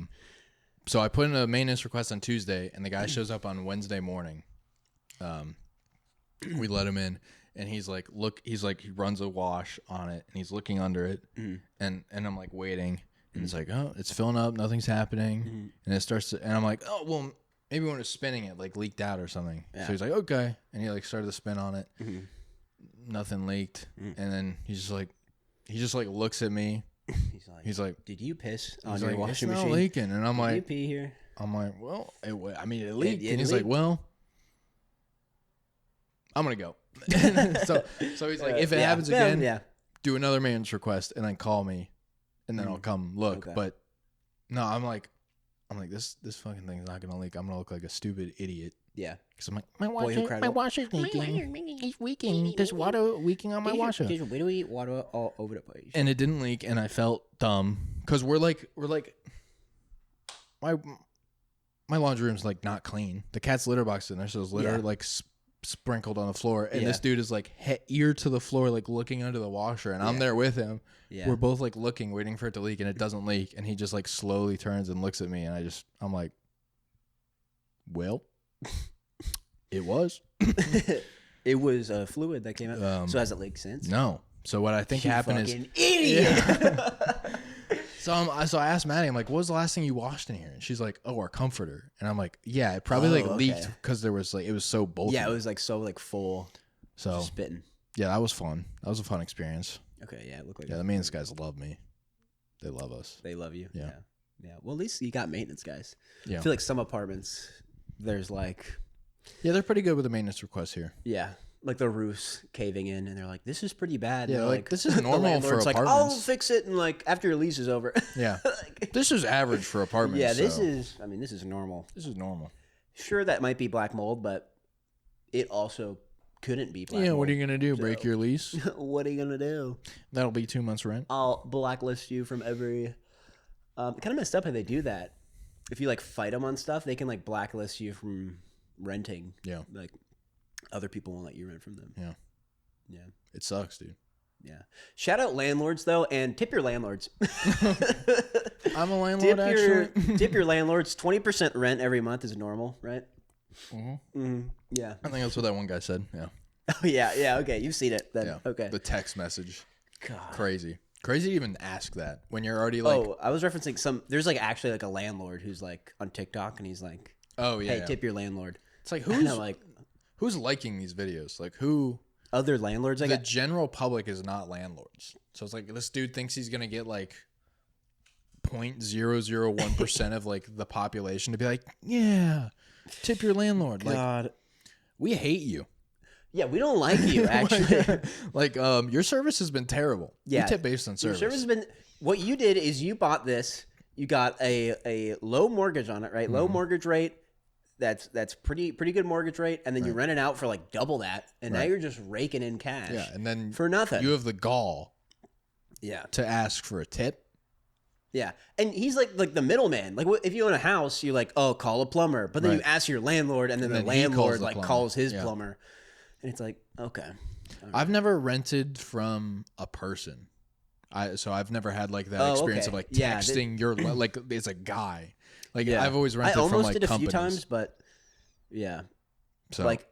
[SPEAKER 1] So I put in a maintenance request on Tuesday, and the guy shows up on Wednesday morning. We let him in, and he's like, he runs a wash on it, and he's looking under it, and I'm like waiting, and it's like, oh, it's filling up, nothing's happening, and it starts to, and I'm like, oh, well, maybe when it was spinning, it like leaked out or something. Yeah. So he's like, okay, and he like started to spin on it, nothing leaked, and then he just like looks at me. He's like,
[SPEAKER 2] did you piss on your washing
[SPEAKER 1] it's
[SPEAKER 2] machine?
[SPEAKER 1] Not leaking, and I'm like,
[SPEAKER 2] did you pee here?
[SPEAKER 1] I'm like, well, it leaked, and he's like, well, I'm gonna go. so he's like, if it happens again, do another maintenance request and then call me, and then I'll come look. Okay. But no, I'm like, this fucking thing's not gonna leak. I'm gonna look like a stupid idiot.
[SPEAKER 2] Yeah,
[SPEAKER 1] because I'm like, my washer's leaking. He's leaking. There's water leaking on my washer.
[SPEAKER 2] There's widowy water all over the place.
[SPEAKER 1] And it didn't leak, and I felt dumb because we're like, my laundry room's like not clean. The cat's litter box in there, so there's litter like sprinkled on the floor, and this dude is like ear to the floor, like looking under the washer, and I'm there with him. Yeah. We're both like looking, waiting for it to leak, and it doesn't leak, and he just like slowly turns and looks at me, and I'm like, well, it was.
[SPEAKER 2] It was a fluid that came out. So has it leaked since?
[SPEAKER 1] No. So what I think happened is,
[SPEAKER 2] idiot.
[SPEAKER 1] Yeah. So I asked Maddie, I'm like, what was the last thing you washed in here? And she's like, oh, our comforter. And I'm like, yeah, it probably leaked because there was like, it was so bulky.
[SPEAKER 2] Yeah, it was like so like full.
[SPEAKER 1] So
[SPEAKER 2] just spitting.
[SPEAKER 1] Yeah, that was fun. That was a fun experience.
[SPEAKER 2] Okay, yeah, it looked like
[SPEAKER 1] the maintenance guys love me. They love us.
[SPEAKER 2] They love you. Yeah. Well, at least you got maintenance guys.
[SPEAKER 1] Yeah.
[SPEAKER 2] I feel like some apartments, there's like.
[SPEAKER 1] Yeah, they're pretty good with the maintenance requests here.
[SPEAKER 2] Yeah. Like the roofs caving in, and they're like, "This is pretty bad."
[SPEAKER 1] Yeah, like this is normal for apartments.
[SPEAKER 2] Like, I'll fix it, and like after your lease is over.
[SPEAKER 1] Yeah, this is average for apartments.
[SPEAKER 2] Yeah, this is. I mean, this is normal.
[SPEAKER 1] This is normal.
[SPEAKER 2] Sure, that might be black mold, but it also couldn't be black mold.
[SPEAKER 1] Yeah, what are you gonna do? Break your lease?
[SPEAKER 2] What are you gonna do?
[SPEAKER 1] That'll be 2 months' rent.
[SPEAKER 2] I'll blacklist you from every. Kind of messed up how they do that. If you like fight them on stuff, they can like blacklist you from renting.
[SPEAKER 1] Yeah,
[SPEAKER 2] like other people won't let you rent from them.
[SPEAKER 1] Yeah.
[SPEAKER 2] Yeah.
[SPEAKER 1] It sucks, dude.
[SPEAKER 2] Yeah. Shout out landlords, though, and tip your landlords.
[SPEAKER 1] I'm a landlord, actually.
[SPEAKER 2] Tip your landlords. 20% rent every month is normal, right?
[SPEAKER 1] Mm-hmm.
[SPEAKER 2] Mm-hmm. Yeah.
[SPEAKER 1] I think that's what that one guy said. Yeah.
[SPEAKER 2] Oh, yeah. Yeah. Okay. You've seen it then.
[SPEAKER 1] Yeah.
[SPEAKER 2] Okay.
[SPEAKER 1] The text message.
[SPEAKER 2] God.
[SPEAKER 1] Crazy to even ask that when you're already like.
[SPEAKER 2] Oh, I was referencing there's like actually like a landlord who's like on TikTok, and he's like,
[SPEAKER 1] oh, yeah.
[SPEAKER 2] Hey, tip your landlord.
[SPEAKER 1] It's like, who's liking these videos? Like who?
[SPEAKER 2] Other landlords?
[SPEAKER 1] The general public is not landlords. So it's like this dude thinks he's going to get like 0.001% of like the population to be like, yeah, tip your landlord.
[SPEAKER 2] God.
[SPEAKER 1] Like, we hate you.
[SPEAKER 2] Yeah, we don't like you, actually.
[SPEAKER 1] like, your service has been terrible.
[SPEAKER 2] Yeah.
[SPEAKER 1] We tip based on service.
[SPEAKER 2] Your service has been, what you did is you bought this, you got a low mortgage on it, right? Mm-hmm. Low mortgage rate. That's pretty good mortgage rate, and then you rent it out for like double that, and now you're just raking in cash.
[SPEAKER 1] Yeah, and then
[SPEAKER 2] for nothing.
[SPEAKER 1] You have the gall, to ask for a tip.
[SPEAKER 2] Yeah, and he's like the middleman. Like if you own a house, you're like, oh, call a plumber, but then you ask your landlord, and then the landlord calls his plumber, and it's like, okay. Right.
[SPEAKER 1] I've never rented from a person, so I've never had like that experience of like texting your like it's a guy. Like I've always rented from like companies. I almost did a few times,
[SPEAKER 2] but so like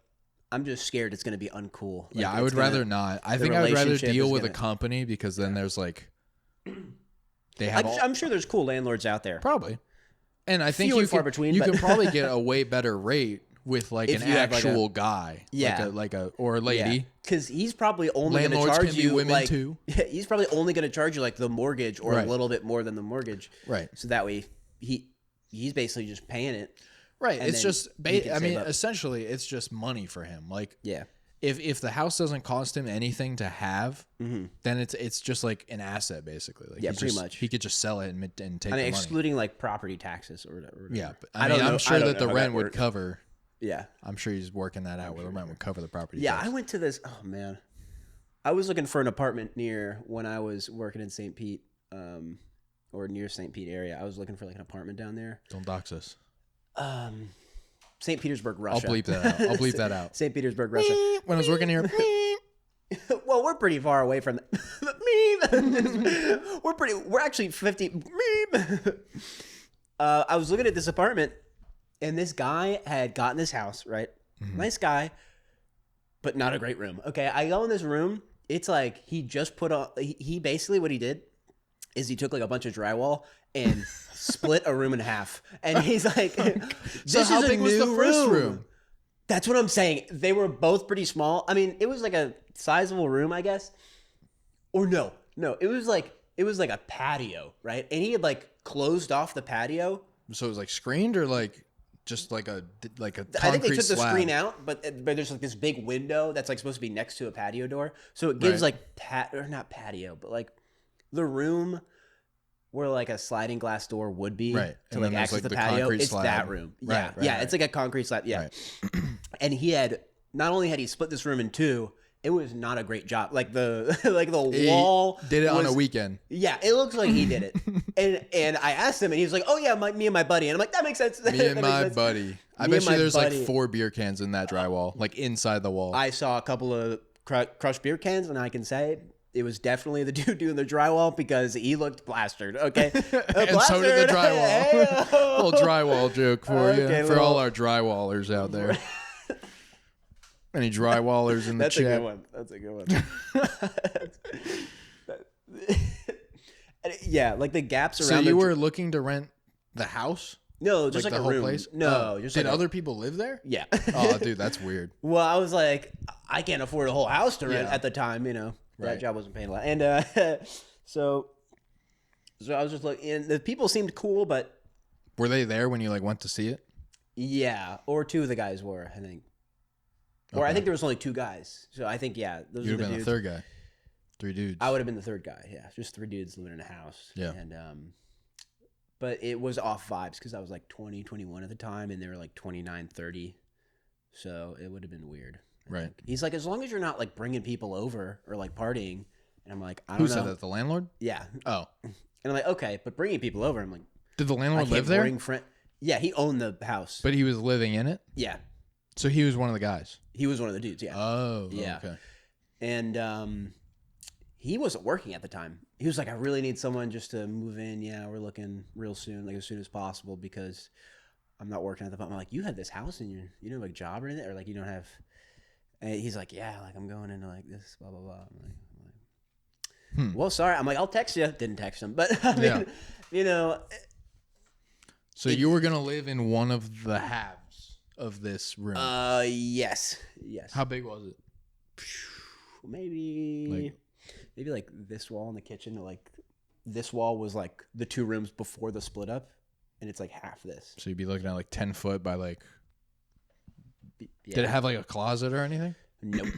[SPEAKER 2] I'm just scared it's going to be uncool. Like,
[SPEAKER 1] I would rather not. I think I would rather deal with a company because then there's like they have.
[SPEAKER 2] I'm sure there's cool landlords out there,
[SPEAKER 1] probably, and I think you can probably get a way better rate with like an actual guy, like a or a lady,
[SPEAKER 2] because he's probably only going to charge you women too. He's probably only going to charge you like the mortgage or a little bit more than the mortgage,
[SPEAKER 1] right?
[SPEAKER 2] So that way he's basically just paying it.
[SPEAKER 1] Right. It's just, essentially it's just money for him. Like, if the house doesn't cost him anything to have, then it's just like an asset basically. Like
[SPEAKER 2] pretty much.
[SPEAKER 1] He could just sell it and take the money.
[SPEAKER 2] Excluding like property taxes or whatever.
[SPEAKER 1] Yeah. But I'm sure that the rent would cover.
[SPEAKER 2] Yeah.
[SPEAKER 1] I'm sure he's working that out where the rent would cover the property.
[SPEAKER 2] Yeah. Tax. I went to this. Oh man. I was looking for an apartment when I was working in St. Pete. Or near St. Pete area. I was looking for like an apartment down there.
[SPEAKER 1] Don't dox us.
[SPEAKER 2] St. Petersburg, Russia.
[SPEAKER 1] I'll bleep that out.
[SPEAKER 2] St. Petersburg, Russia.
[SPEAKER 1] When I was working here.
[SPEAKER 2] Well, we're pretty far away from that. We're actually 50. I was looking at this apartment, and this guy had gotten this house, right? Nice guy, but not a great room. Okay, I go in this room. It's like he just put on. He basically what he did is he took like a bunch of drywall and split a room in half. And he's like, "This
[SPEAKER 1] how
[SPEAKER 2] is
[SPEAKER 1] big
[SPEAKER 2] a
[SPEAKER 1] was
[SPEAKER 2] new
[SPEAKER 1] the first room?"
[SPEAKER 2] That's what I'm saying. They were both pretty small. I mean, it was like a sizable room, I guess. Or no, it was like a patio, right? And he had like closed off the patio.
[SPEAKER 1] So it was like screened or like just like a concrete
[SPEAKER 2] I think they took
[SPEAKER 1] slab.
[SPEAKER 2] the screen out, but there's like this big window that's like supposed to be next to a patio door, so it gives like or not patio, but like the room where like a sliding glass door would be to like access the patio. It's slab. That room, yeah. It's like a concrete slab, And he had not only had he split this room in two. It was not a great job. Like the wall
[SPEAKER 1] did it on a weekend.
[SPEAKER 2] Yeah, it looks like he did it. and I asked him, and he was like, "Oh yeah, me and my buddy." And I'm like, "That makes sense."
[SPEAKER 1] Me and my buddy. I bet you there's like 4 beer cans in that drywall, like inside the wall.
[SPEAKER 2] I saw a couple of crushed beer cans, and I can say it was definitely the dude doing the drywall because he looked plastered. Okay,
[SPEAKER 1] and so did the drywall.
[SPEAKER 2] Hey-o.
[SPEAKER 1] Little drywall joke for you, for all our drywallers out there. Any drywallers in the chat?
[SPEAKER 2] That's a good one. Yeah, like the gaps around.
[SPEAKER 1] So you were looking to rent the house?
[SPEAKER 2] No, just like
[SPEAKER 1] the
[SPEAKER 2] a
[SPEAKER 1] whole
[SPEAKER 2] room.
[SPEAKER 1] place.
[SPEAKER 2] No, just
[SPEAKER 1] did
[SPEAKER 2] like
[SPEAKER 1] other people live there?
[SPEAKER 2] Yeah.
[SPEAKER 1] Oh, dude, that's weird.
[SPEAKER 2] Well, I was like, I can't afford a whole house to rent at the time. You know, that job wasn't paying a lot, and so I was just looking. And the people seemed cool, but
[SPEAKER 1] were they there when you like went to see it?
[SPEAKER 2] Yeah, or 2 of the guys were, I think. Or I think there was only 2 guys. So I think, those
[SPEAKER 1] You'd
[SPEAKER 2] are the
[SPEAKER 1] have been
[SPEAKER 2] dudes.
[SPEAKER 1] the third guy. 3 dudes.
[SPEAKER 2] I would have been the third guy, yeah. Just 3 dudes living in a house.
[SPEAKER 1] Yeah.
[SPEAKER 2] And, but it was off vibes because I was like 20, 21 at the time, and they were like 29, 30. So it would have been weird. I think. He's like, as long as you're not like bringing people over or like partying. And I'm like, I don't know.
[SPEAKER 1] Who said that? The landlord?
[SPEAKER 2] Yeah.
[SPEAKER 1] Oh.
[SPEAKER 2] And I'm like, okay, but bringing people over, I'm like.
[SPEAKER 1] Did the landlord live there?
[SPEAKER 2] Yeah, he owned the house.
[SPEAKER 1] But he was living in it?
[SPEAKER 2] Yeah.
[SPEAKER 1] So he was one of the guys?
[SPEAKER 2] He was one of the dudes, yeah.
[SPEAKER 1] Oh,
[SPEAKER 2] yeah.
[SPEAKER 1] Okay.
[SPEAKER 2] And he wasn't working at the time. He was like, I really need someone just to move in. Yeah, we're looking real soon, like as soon as possible, because I'm not working at the moment. I'm like, you have this house and you don't have a job or anything? Or like you don't have... And he's like, yeah, like I'm going into like this, blah, blah, blah. I'm like, well, sorry. I'm like, I'll text you. Didn't text him. But I mean, you know...
[SPEAKER 1] So you were going to live in one of the halves of this room?
[SPEAKER 2] Yes.
[SPEAKER 1] How big was it?
[SPEAKER 2] Maybe like this wall in the kitchen. Like this wall was like the 2 rooms before the split up, and it's like half this.
[SPEAKER 1] So you'd be looking at like 10 foot by like...
[SPEAKER 2] Yeah.
[SPEAKER 1] Did it have like a closet or anything?
[SPEAKER 2] Nope.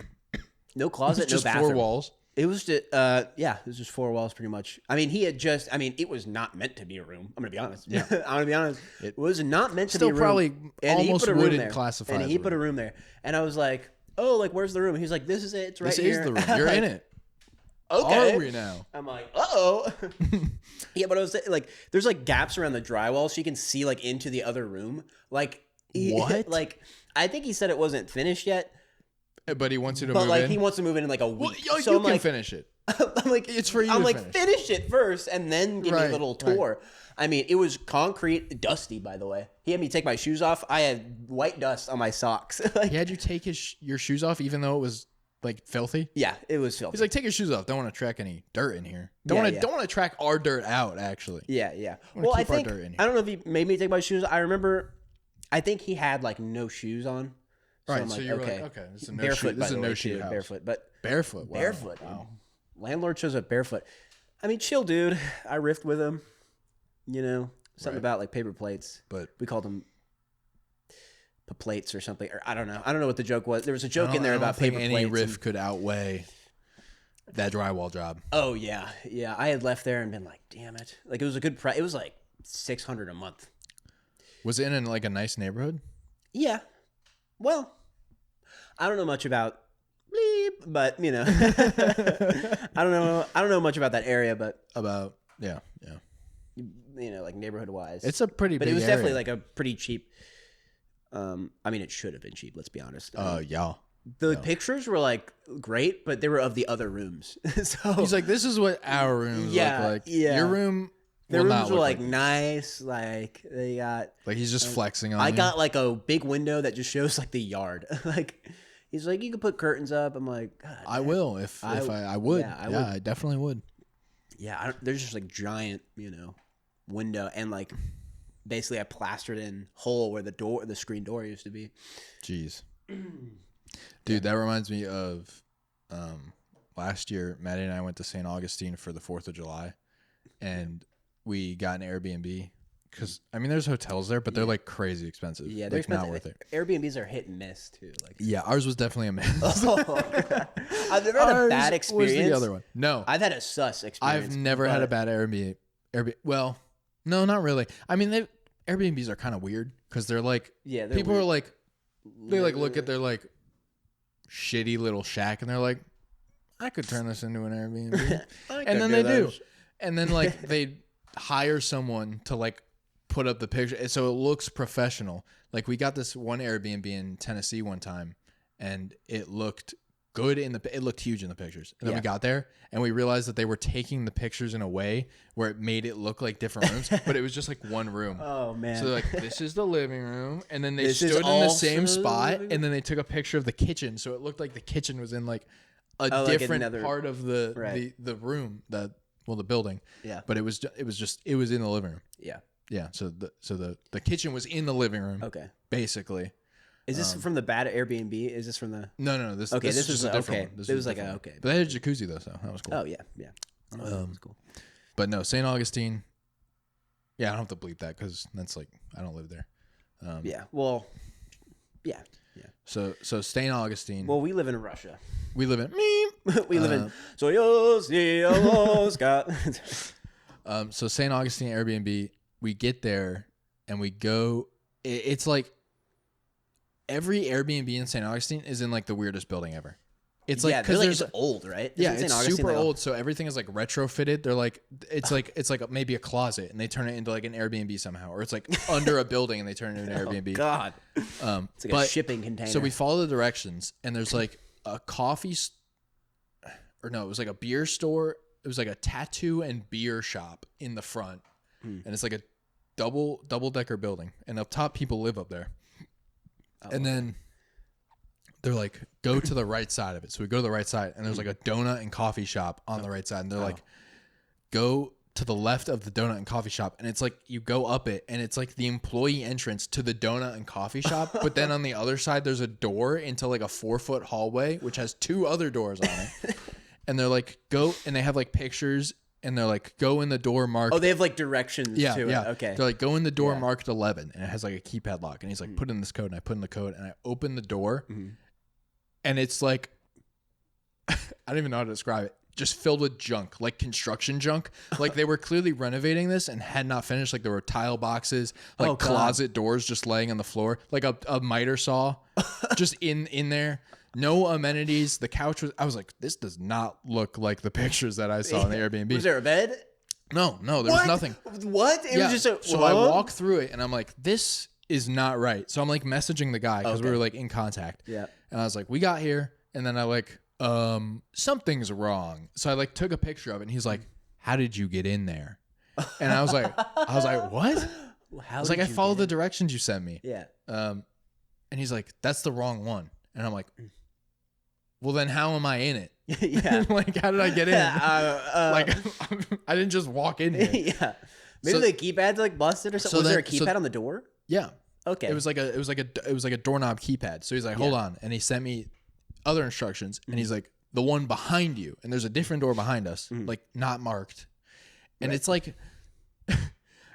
[SPEAKER 2] No closet,
[SPEAKER 1] just
[SPEAKER 2] no bathroom.
[SPEAKER 1] 4 walls?
[SPEAKER 2] It was just, it was just 4 walls pretty much. I mean, it was not meant to be a room. I'm going to be honest. Yeah. I'm going to be honest. It was not meant to be a room.
[SPEAKER 1] Still probably almost wouldn't classify.
[SPEAKER 2] And he put a room there. And I was like, oh, like, where's the room? He's like, this is it. It's right here.
[SPEAKER 1] This is the room. You're in it.
[SPEAKER 2] Okay.
[SPEAKER 1] Are we now?
[SPEAKER 2] I'm like, uh-oh. Yeah, but I was like, there's like gaps around the drywall so you can see like into the other room. Like,
[SPEAKER 1] what?
[SPEAKER 2] Like, I think he said it wasn't finished yet.
[SPEAKER 1] But he wants you to move in?
[SPEAKER 2] But like he wants to move in like a week.
[SPEAKER 1] Well,
[SPEAKER 2] so
[SPEAKER 1] you
[SPEAKER 2] I'm
[SPEAKER 1] can
[SPEAKER 2] like,
[SPEAKER 1] finish it.
[SPEAKER 2] I'm like,
[SPEAKER 1] it's for you
[SPEAKER 2] I'm
[SPEAKER 1] to
[SPEAKER 2] like, finish it first and then give me a little tour. Right. I mean, it was concrete, dusty, by the way. He had me take my shoes off. I had white dust on my socks.
[SPEAKER 1] Like, he had you take your shoes off even though it was like filthy?
[SPEAKER 2] Yeah, it was filthy.
[SPEAKER 1] He's like, take your shoes off. Don't want to track any dirt in here. Don't want to track our dirt out, actually.
[SPEAKER 2] Yeah. Well, I think, I don't know if he made me take my shoes. I remember, I think he had like no shoes on. So
[SPEAKER 1] right,
[SPEAKER 2] I'm like,
[SPEAKER 1] so you're
[SPEAKER 2] okay.
[SPEAKER 1] like, okay, this is a
[SPEAKER 2] barefoot,
[SPEAKER 1] this is a no shoe house.
[SPEAKER 2] Barefoot, but
[SPEAKER 1] barefoot, wow.
[SPEAKER 2] Barefoot. Wow. Landlord shows up barefoot. I mean, chill, dude. I riffed with him. You know, something about like paper plates,
[SPEAKER 1] but
[SPEAKER 2] we called them plates or something. Or I don't know. I don't know what the joke was. There was a joke in there about paper plates.
[SPEAKER 1] Any riff could outweigh that drywall job.
[SPEAKER 2] Oh yeah. I had left there and been like, damn it. Like it was a good price. It was like $600 a month. Was
[SPEAKER 1] it in like a nice neighborhood?
[SPEAKER 2] Yeah. Well, I don't know much about bleep, but you know, I don't know much about that area, but
[SPEAKER 1] yeah.
[SPEAKER 2] You know, like neighborhood wise,
[SPEAKER 1] it's a pretty big
[SPEAKER 2] but it was
[SPEAKER 1] area.
[SPEAKER 2] definitely like a pretty cheap. I mean, it should have been cheap. Let's be honest.
[SPEAKER 1] Yeah.
[SPEAKER 2] The pictures were like great, but they were of the other rooms. So
[SPEAKER 1] he's like, this is what our rooms look like.
[SPEAKER 2] Yeah.
[SPEAKER 1] Your room
[SPEAKER 2] The rooms were like nice. Like they got
[SPEAKER 1] like he's just flexing on.
[SPEAKER 2] I
[SPEAKER 1] you.
[SPEAKER 2] got like a big window that just shows like the yard. Like he's like, you can put curtains up. I'm like, God,
[SPEAKER 1] I will if I would. Yeah, I would. I definitely would.
[SPEAKER 2] Yeah, there's just like giant, window and like basically a plastered in hole where the screen door used to be.
[SPEAKER 1] Jeez, dude, that reminds me of last year. Maddie and I went to St. Augustine for the 4th of July, and we got an Airbnb because there's hotels there, but they're like crazy expensive.
[SPEAKER 2] Yeah,
[SPEAKER 1] they're not worth it.
[SPEAKER 2] Airbnbs are hit and miss too. Like
[SPEAKER 1] ours was definitely a miss.
[SPEAKER 2] I've never had a bad experience.
[SPEAKER 1] Was the other one? No,
[SPEAKER 2] I've had a sus experience.
[SPEAKER 1] I've never had a bad Airbnb. Well, no, not really. Airbnbs are kind of weird because they're like people weird. Are like they like look at their like shitty little shack and they're like, I could turn this into an Airbnb, and then they do, and then like they hire someone to like put up the picture so it looks professional. Like we got this one Airbnb in Tennessee one time, and it looked good it looked huge in the pictures. And then we got there and we realized that they were taking the pictures in a way where it made it look like different rooms, but it was just like one room.
[SPEAKER 2] Oh man.
[SPEAKER 1] So they're like, this is the living room. And then they stood in the same spot and then they took a picture of the kitchen. So it looked like the kitchen was in like a different part of the room the building. Yeah. But it was in the living room.
[SPEAKER 2] Yeah.
[SPEAKER 1] Yeah. So the kitchen was in the living room.
[SPEAKER 2] Okay.
[SPEAKER 1] Basically.
[SPEAKER 2] Is this from the bad Airbnb? Is this from the?
[SPEAKER 1] No. This is just a different one.
[SPEAKER 2] It was like okay.
[SPEAKER 1] But they had a jacuzzi though, so that was cool.
[SPEAKER 2] Oh yeah. That was cool.
[SPEAKER 1] But no, St. Augustine. Yeah, I don't have to bleep that because that's like I don't live there.
[SPEAKER 2] Yeah. Well. Yeah.
[SPEAKER 1] So St. Augustine.
[SPEAKER 2] Well, we live in Russia.
[SPEAKER 1] We live in.
[SPEAKER 2] We live in. So
[SPEAKER 1] St. Augustine Airbnb. We get there and we go. It's like. Every Airbnb in St. Augustine is in like the weirdest building ever. It's like because
[SPEAKER 2] it's old, right?
[SPEAKER 1] It's super old. So everything is like retrofitted. They're like it's like maybe a closet and they turn it into like an Airbnb somehow, or it's like under a building and they turn it into an Airbnb.
[SPEAKER 2] God, it's like a shipping container.
[SPEAKER 1] So we follow the directions and there's like a it was like a beer store. It was like a tattoo and beer shop in the front, and it's like a double-decker building, and up top people live up there. And then they're like, go to the right side of it. So we go to the right side, and there's like a donut and coffee shop on the right side. And they're like, go to the left of the donut and coffee shop. And it's like, you go up it, and it's like the employee entrance to the donut and coffee shop. But then on the other side, there's a door into like a 4-foot hallway, which has 2 other doors on it. And they're like, go, and they have like pictures. And they're like, go in the door marked.
[SPEAKER 2] Oh, they have like directions to it. Okay.
[SPEAKER 1] They're like, go in the door marked 11. And it has like a keypad lock. And he's like, put in this code. And I put in the code. And I open the door. And it's like, I don't even know how to describe it. Just filled with junk, like construction junk. Like they were clearly renovating this and had not finished. Like there were tile boxes, like closet doors just laying on the floor. Like a miter saw just in there. No amenities. The couch was. I was like, this does not look like the pictures that I saw in the Airbnb.
[SPEAKER 2] Was there a bed?
[SPEAKER 1] No, there was nothing.
[SPEAKER 2] What? It was just a.
[SPEAKER 1] So I walk through it and I'm like, this is not right. So I'm like messaging the guy because we were like in contact.
[SPEAKER 2] Yeah.
[SPEAKER 1] And I was like, we got here, and then I like, something's wrong. So I like took a picture of it, and he's like, how did you get in there? And I was like, what? I was like, I followed the directions you sent me.
[SPEAKER 2] Yeah.
[SPEAKER 1] And he's like, that's the wrong one. And I'm like, well, then how am I in it?
[SPEAKER 2] Yeah.
[SPEAKER 1] Like, how did I get in? Like, I didn't just walk in here.
[SPEAKER 2] Yeah. Maybe the keypad's like busted or something. Was there a keypad on the door?
[SPEAKER 1] Yeah.
[SPEAKER 2] Okay.
[SPEAKER 1] It was like a doorknob keypad. So he's like, hold on. And he sent me other instructions. And he's like, the one behind you. And there's a different door behind us, like not marked. And it's like,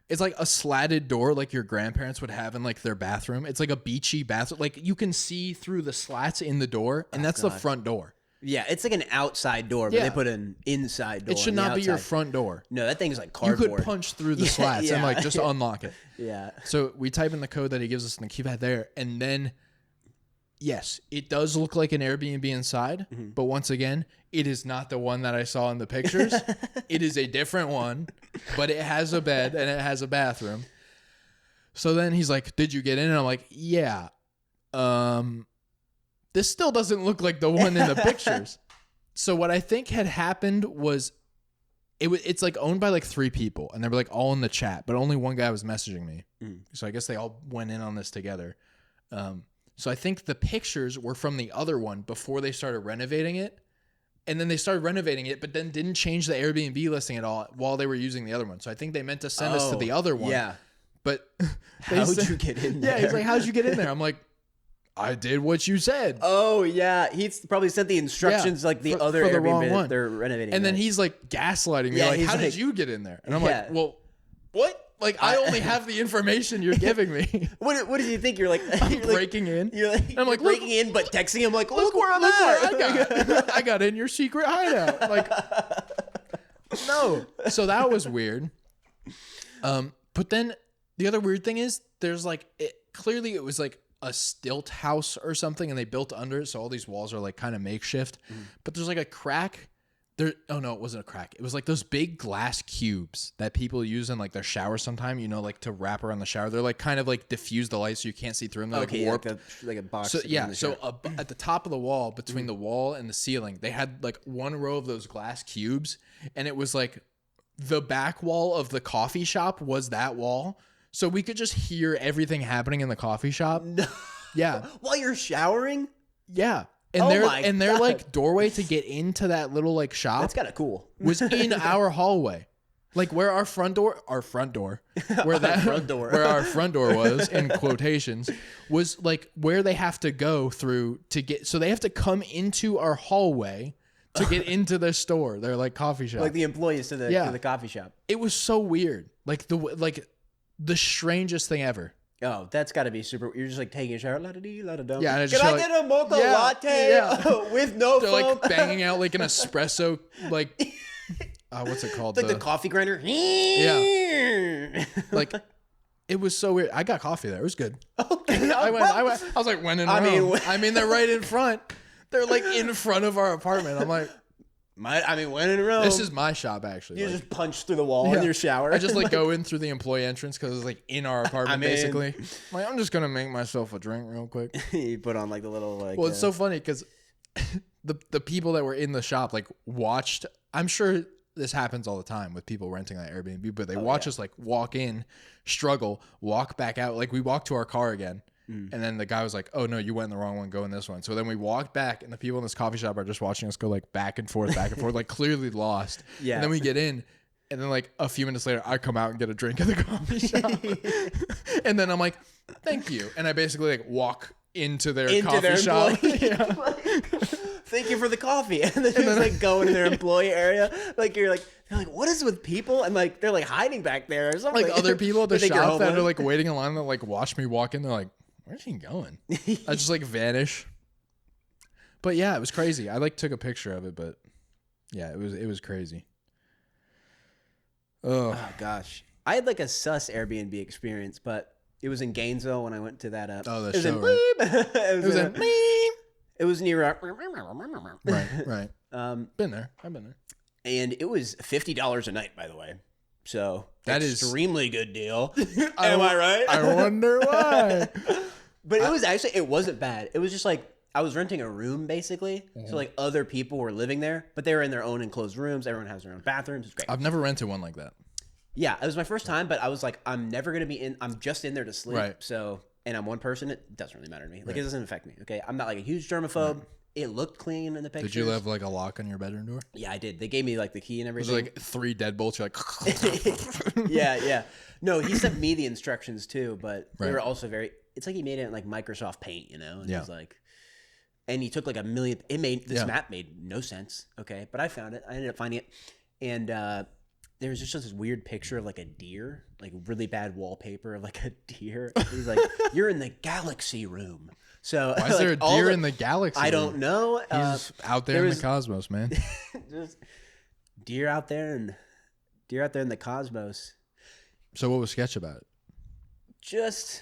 [SPEAKER 1] it's like a slatted door like your grandparents would have in like their bathroom. It's like a beachy bathroom. Like you can see through the slats in the door, and that's the front door.
[SPEAKER 2] Yeah, it's like an outside door, but they put an inside door.
[SPEAKER 1] It should not be your front door.
[SPEAKER 2] No, that thing's like cardboard.
[SPEAKER 1] You could punch through the slats and like just unlock it.
[SPEAKER 2] Yeah.
[SPEAKER 1] So we type in the code that he gives us in the keypad there, and then yes, it does look like an Airbnb inside, but once again, it is not the one that I saw in the pictures. It is a different one, but it has a bed and it has a bathroom. So then he's like, did you get in? And I'm like, yeah. This still doesn't look like the one in the pictures. So what I think had happened was It's like owned by like 3 people, and they were like all in the chat, but only one guy was messaging me. So I guess they all went in on this together. So I think the pictures were from the other one before they started renovating it. And then they started renovating it, but then didn't change the Airbnb listing at all while they were using the other one. So I think they meant to send us to the other one.
[SPEAKER 2] Yeah.
[SPEAKER 1] But
[SPEAKER 2] how'd you get in there?
[SPEAKER 1] Yeah, he's like, how'd you get in there? I'm like, I did what you said.
[SPEAKER 2] Oh, yeah. He's probably sent the instructions like the other
[SPEAKER 1] for the
[SPEAKER 2] Airbnb
[SPEAKER 1] wrong one.
[SPEAKER 2] they're renovating.
[SPEAKER 1] And then he's like gaslighting me. Like, how did you get in there? And I'm like, well, what? Like, I only have the information you're giving me.
[SPEAKER 2] What did you think? You're like,
[SPEAKER 1] I'm breaking in.
[SPEAKER 2] You're like,
[SPEAKER 1] I'm like,
[SPEAKER 2] breaking in, but texting him like, look where I'm at.
[SPEAKER 1] I got in your secret hideout. Like, no. So that was weird. But then the other weird thing is there's like, clearly it was like a stilt house or something, and they built under it. So all these walls are like kind of makeshift, but there's like a crack. Oh no, it wasn't a crack. It was like those big glass cubes that people use in like their shower sometime, you know, like to wrap around the shower. They're like kind of like diffuse the light so you can't see through them. They're like warped.
[SPEAKER 2] Like a box.
[SPEAKER 1] So yeah, so at the top of the wall, between the wall and the ceiling, they had like one row of those glass cubes, and it was like the back wall of the coffee shop was that wall. So we could just hear everything happening in the coffee shop. No. Yeah.
[SPEAKER 2] While you're showering?
[SPEAKER 1] Yeah. And their like doorway to get into that little like shop.
[SPEAKER 2] That's kind of cool.
[SPEAKER 1] Was in our hallway. Like where our front door, where our front door was in quotations, was like where they have to go through to get, so they have to come into our hallway to get into the store. They're like coffee shop.
[SPEAKER 2] Like the employees to the coffee shop.
[SPEAKER 1] It was so weird. Like the strangest thing ever.
[SPEAKER 2] Oh, that's got to be super. You're just like taking a shower, la-da-dee, la-da-dum.
[SPEAKER 1] Yeah,
[SPEAKER 2] can I get a mocha latte with no
[SPEAKER 1] They're
[SPEAKER 2] foam?
[SPEAKER 1] like banging out like an espresso, like what's it called?
[SPEAKER 2] It's like the coffee grinder.
[SPEAKER 1] Yeah, like it was so weird. I got coffee there. It was good.
[SPEAKER 2] Okay,
[SPEAKER 1] I was like, when in Rome? I mean, they're right in front. They're like in front of our apartment. I'm like.
[SPEAKER 2] When in Rome.
[SPEAKER 1] This is my shop, actually.
[SPEAKER 2] You just punch through the wall in your shower.
[SPEAKER 1] I just like go in through the employee entrance because it's like in our apartment, basically. I'm just going to make myself a drink real quick.
[SPEAKER 2] You put on like the little like...
[SPEAKER 1] Well, it's so funny because the people that were in the shop like watched... I'm sure this happens all the time with people renting that Airbnb, but they watch us like walk in, struggle, walk back out. Like we walk to our car again. And then the guy was like, oh, no, you went in the wrong one. Go in this one. So then we walked back, and the people in this coffee shop are just watching us go like back and forth, like clearly lost. Yeah. And then we get in, and then like a few minutes later, I come out and get a drink at the coffee shop. And then I'm like, thank you. And I basically like walk into their coffee shop. Yeah.
[SPEAKER 2] Thank you for the coffee. And then just like go into their employee area. Like they're like, what is with people? And like they're like hiding back there or something.
[SPEAKER 1] Like other people at the shop that are like waiting in line that like watch me walk in. They're like, where's he going? I just like vanish. But yeah, it was crazy. I like took a picture of it, but yeah, it was crazy.
[SPEAKER 2] Oh gosh. I had like a sus Airbnb experience, but it was in Gainesville when I went to that
[SPEAKER 1] the show, right?
[SPEAKER 2] It was near
[SPEAKER 1] Right. Been there. I've been there.
[SPEAKER 2] And it was $50 a night, by the way. So
[SPEAKER 1] that
[SPEAKER 2] is extremely good deal.
[SPEAKER 1] Am I right? I wonder why.
[SPEAKER 2] But it was actually, it wasn't bad. It was just like, I was renting a room basically. So like other people were living there, but they were in their own enclosed rooms. Everyone has their own bathrooms. It's great.
[SPEAKER 1] I've never rented one like that.
[SPEAKER 2] Yeah, it was my first time, but I was like, I'm never going to be in, I'm just in there to sleep.
[SPEAKER 1] Right.
[SPEAKER 2] So, and I'm one person, it doesn't really matter to me. Like it doesn't affect me. Okay. I'm not like a huge germaphobe. Right. It looked clean in the pictures.
[SPEAKER 1] Did you have like a lock on your bedroom door?
[SPEAKER 2] Yeah, I did. They gave me like the key and everything.
[SPEAKER 1] Was it like 3 deadbolts? You're like,
[SPEAKER 2] yeah. No, he sent me the instructions too, but they were also very. It's like he made it in like Microsoft Paint, you know. And he was like, and he took like a million. It made this map made no sense. Okay, but I found it. I ended up finding it, and there was just this weird picture of like a deer, like really bad wallpaper of like a deer. He's like, "You're in the galaxy room." So
[SPEAKER 1] why is there a deer in the galaxy?
[SPEAKER 2] I don't know.
[SPEAKER 1] He's out there in the cosmos, man.
[SPEAKER 2] Just deer out there in the cosmos.
[SPEAKER 1] So what was sketch about it?
[SPEAKER 2] Just,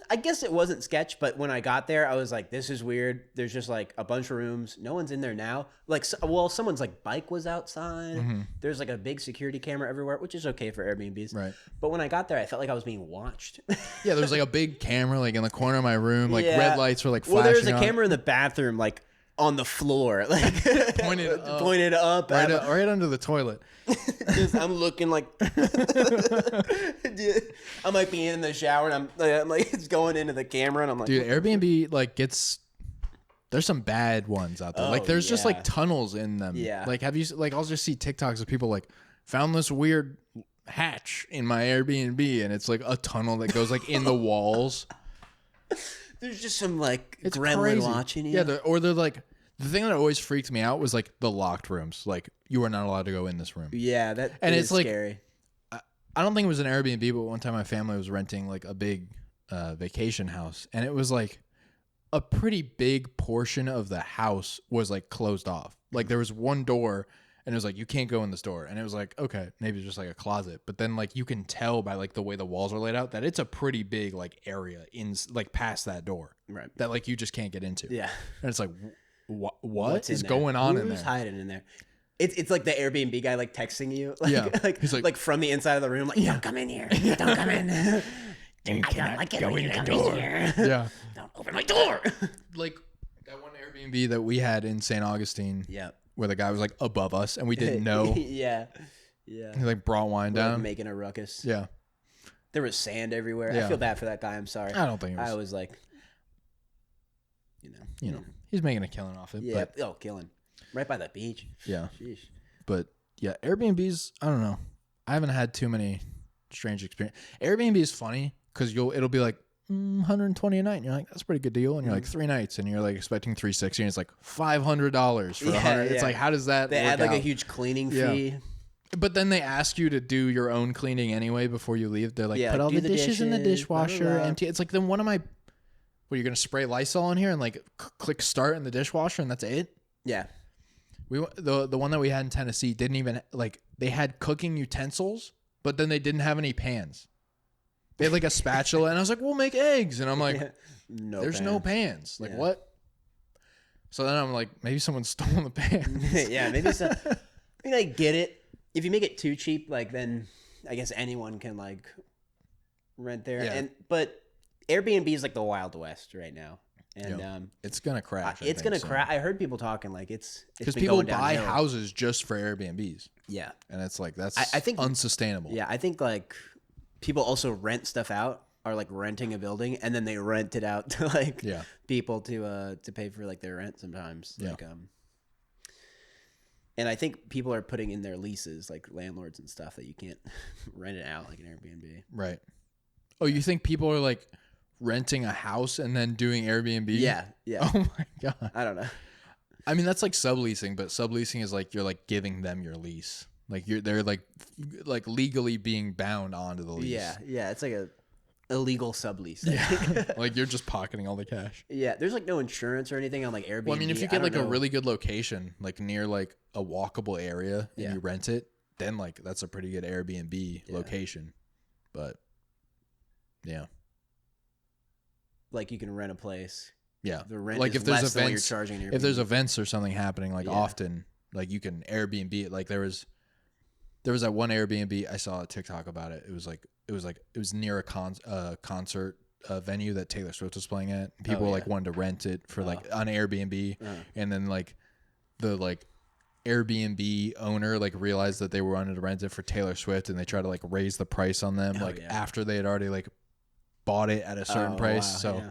[SPEAKER 2] I guess it wasn't sketch, but when I got there, I was like, this is weird. There's just like a bunch of rooms. No one's in there now. Like, well, someone's like bike was outside. Mm-hmm. There's like a big security camera everywhere, which is okay for Airbnbs.
[SPEAKER 1] Right.
[SPEAKER 2] But when I got there, I felt like I was being watched.
[SPEAKER 1] Yeah, there was like a big camera like in the corner of my room. Like red lights were like flashing.
[SPEAKER 2] Well, there was a camera in the bathroom, like on the floor, like pointed up,
[SPEAKER 1] right under the toilet.
[SPEAKER 2] I'm looking like I might be in the shower and I'm like it's going into the camera and I'm like,
[SPEAKER 1] dude, Airbnb like there's some bad ones out there. Like there's just like tunnels in them.
[SPEAKER 2] Yeah.
[SPEAKER 1] Like have you like I'll just see TikToks of people like found this weird hatch in my Airbnb and it's like a tunnel that goes like in the walls.
[SPEAKER 2] There's just some like
[SPEAKER 1] it's
[SPEAKER 2] gremlin
[SPEAKER 1] crazy.
[SPEAKER 2] watching you.
[SPEAKER 1] Yeah, they're like the thing that always freaked me out was like the locked rooms. Like you are not allowed to go in this room.
[SPEAKER 2] Yeah, that
[SPEAKER 1] and
[SPEAKER 2] is
[SPEAKER 1] it's like
[SPEAKER 2] scary.
[SPEAKER 1] I don't think it was an Airbnb, but one time my family was renting like a big vacation house, and it was like a pretty big portion of the house was like closed off. Like there was one door. And it was like, you can't go in this door. And it was like, okay, maybe it's just like a closet. But then like you can tell by like the way the walls are laid out that it's a pretty big like area in like past that door.
[SPEAKER 2] Right.
[SPEAKER 1] That like you just can't get into.
[SPEAKER 2] Yeah.
[SPEAKER 1] And it's like, what is going on in there?
[SPEAKER 2] Who's hiding in there? It's like the Airbnb guy like texting you. Like,
[SPEAKER 1] Yeah.
[SPEAKER 2] He's like from the inside of the room, like, don't come in here. Don't come in. I don't like it when you come in here.
[SPEAKER 1] Yeah.
[SPEAKER 2] Don't open my door.
[SPEAKER 1] Like that one Airbnb that we had in St. Augustine.
[SPEAKER 2] Yeah.
[SPEAKER 1] Where the guy was like above us and we didn't know.
[SPEAKER 2] Yeah.
[SPEAKER 1] He like brought wine down.
[SPEAKER 2] Like making a ruckus.
[SPEAKER 1] Yeah.
[SPEAKER 2] There was sand everywhere.
[SPEAKER 1] Yeah.
[SPEAKER 2] I feel bad for that guy. I'm sorry.
[SPEAKER 1] I don't think it was.
[SPEAKER 2] I was like,
[SPEAKER 1] you know, he's making a killing off it.
[SPEAKER 2] Yeah.
[SPEAKER 1] But,
[SPEAKER 2] Killing. Right by the beach.
[SPEAKER 1] Yeah.
[SPEAKER 2] Sheesh.
[SPEAKER 1] But yeah, Airbnbs, I don't know. I haven't had too many strange experiences. Airbnb is funny because it'll be like 120 a night. And you're like, that's a pretty good deal. And you're like 3 nights and you're like expecting 360 and it's like $500 for 100. It's like, how does that
[SPEAKER 2] They
[SPEAKER 1] work
[SPEAKER 2] add like
[SPEAKER 1] out?
[SPEAKER 2] a huge cleaning fee.
[SPEAKER 1] But then they ask you to do your own cleaning anyway before you leave. They're like, put all the dishes in the dishwasher,
[SPEAKER 2] blah, blah.
[SPEAKER 1] empty. It's like, then what am I? What, you're gonna spray Lysol in here and like click start in the dishwasher and that's it?
[SPEAKER 2] Yeah.
[SPEAKER 1] The one that we had in Tennessee didn't even like, they had cooking utensils, but then they didn't have any pans. They had like a spatula and I was like, we'll make eggs. And I'm like, there's no pans. Like what? So then I'm like, maybe someone's stolen the pans.
[SPEAKER 2] Yeah, maybe so. I mean, I get it. If you make it too cheap, like then I guess anyone can like rent there.
[SPEAKER 1] Yeah.
[SPEAKER 2] But Airbnb is like the Wild West right now. And
[SPEAKER 1] it's gonna crash.
[SPEAKER 2] It's gonna crash. I heard people talking like it's
[SPEAKER 1] because people buy houses just for Airbnbs.
[SPEAKER 2] Yeah,
[SPEAKER 1] and it's like that's
[SPEAKER 2] I think
[SPEAKER 1] unsustainable.
[SPEAKER 2] Yeah, I think like people also rent stuff out, are like renting a building and then they rent it out to like people to pay for like their rent sometimes.
[SPEAKER 1] Yeah.
[SPEAKER 2] Like and I think people are putting in their leases, like landlords and stuff, that you can't rent it out like an Airbnb.
[SPEAKER 1] Right. Oh, you think people are like renting a house and then doing Airbnb?
[SPEAKER 2] Yeah. Yeah.
[SPEAKER 1] Oh my God.
[SPEAKER 2] I don't know.
[SPEAKER 1] I mean, that's like subleasing, but subleasing is like you're like giving them your lease. Like they're like legally being bound onto the lease.
[SPEAKER 2] Yeah. Yeah. It's like a illegal sublease.
[SPEAKER 1] Yeah. Like you're just pocketing all the cash.
[SPEAKER 2] Yeah. There's like no insurance or anything on like Airbnb.
[SPEAKER 1] Well, I mean, if you get like a really good location, like near like a walkable area and you rent it, then like that's a pretty good Airbnb location. But yeah.
[SPEAKER 2] Like you can rent a place.
[SPEAKER 1] Yeah.
[SPEAKER 2] The rent
[SPEAKER 1] like
[SPEAKER 2] is
[SPEAKER 1] if there's
[SPEAKER 2] less than what you're
[SPEAKER 1] events,
[SPEAKER 2] charging an Airbnb.
[SPEAKER 1] if there's events or something happening, like often, like you can Airbnb it. Like there was that one Airbnb I saw a TikTok about it. It was near a concert venue that Taylor Swift was playing at. People like wanted to rent it for like on Airbnb, and then like the like Airbnb owner like realized that they were wanting to rent it for Taylor Swift, and they tried to like raise the price on them after they had already like bought it at a certain price.
[SPEAKER 2] Wow,
[SPEAKER 1] so,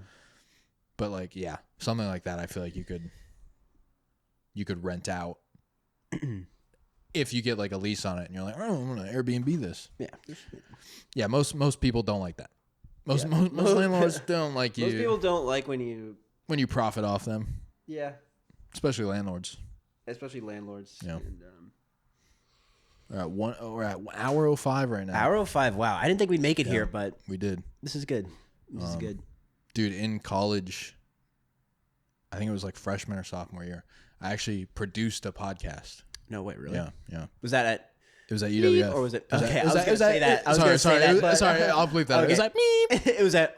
[SPEAKER 1] but like something like that, I feel like you could rent out. If you get like a lease on it and you're like, oh, I'm gonna Airbnb this. Yeah. Most people don't like that. Most landlords don't like you.
[SPEAKER 2] Most people don't like when you
[SPEAKER 1] profit off them.
[SPEAKER 2] Yeah.
[SPEAKER 1] Especially landlords.
[SPEAKER 2] Especially landlords.
[SPEAKER 1] Yeah.
[SPEAKER 2] And,
[SPEAKER 1] we're at hour 05 right now.
[SPEAKER 2] Hour 05. Wow. I didn't think we'd make it here, but
[SPEAKER 1] we did.
[SPEAKER 2] This is good. This is good.
[SPEAKER 1] Dude, in college, I think it was like freshman or sophomore year, I actually produced a podcast.
[SPEAKER 2] No, wait, really?
[SPEAKER 1] Yeah.
[SPEAKER 2] Was that at?
[SPEAKER 1] It was at UWF.
[SPEAKER 2] Or was it?
[SPEAKER 1] I was
[SPEAKER 2] going to say that.
[SPEAKER 1] Sorry, I'll bleep that.
[SPEAKER 2] Okay.
[SPEAKER 1] It was like meep.
[SPEAKER 2] It was at.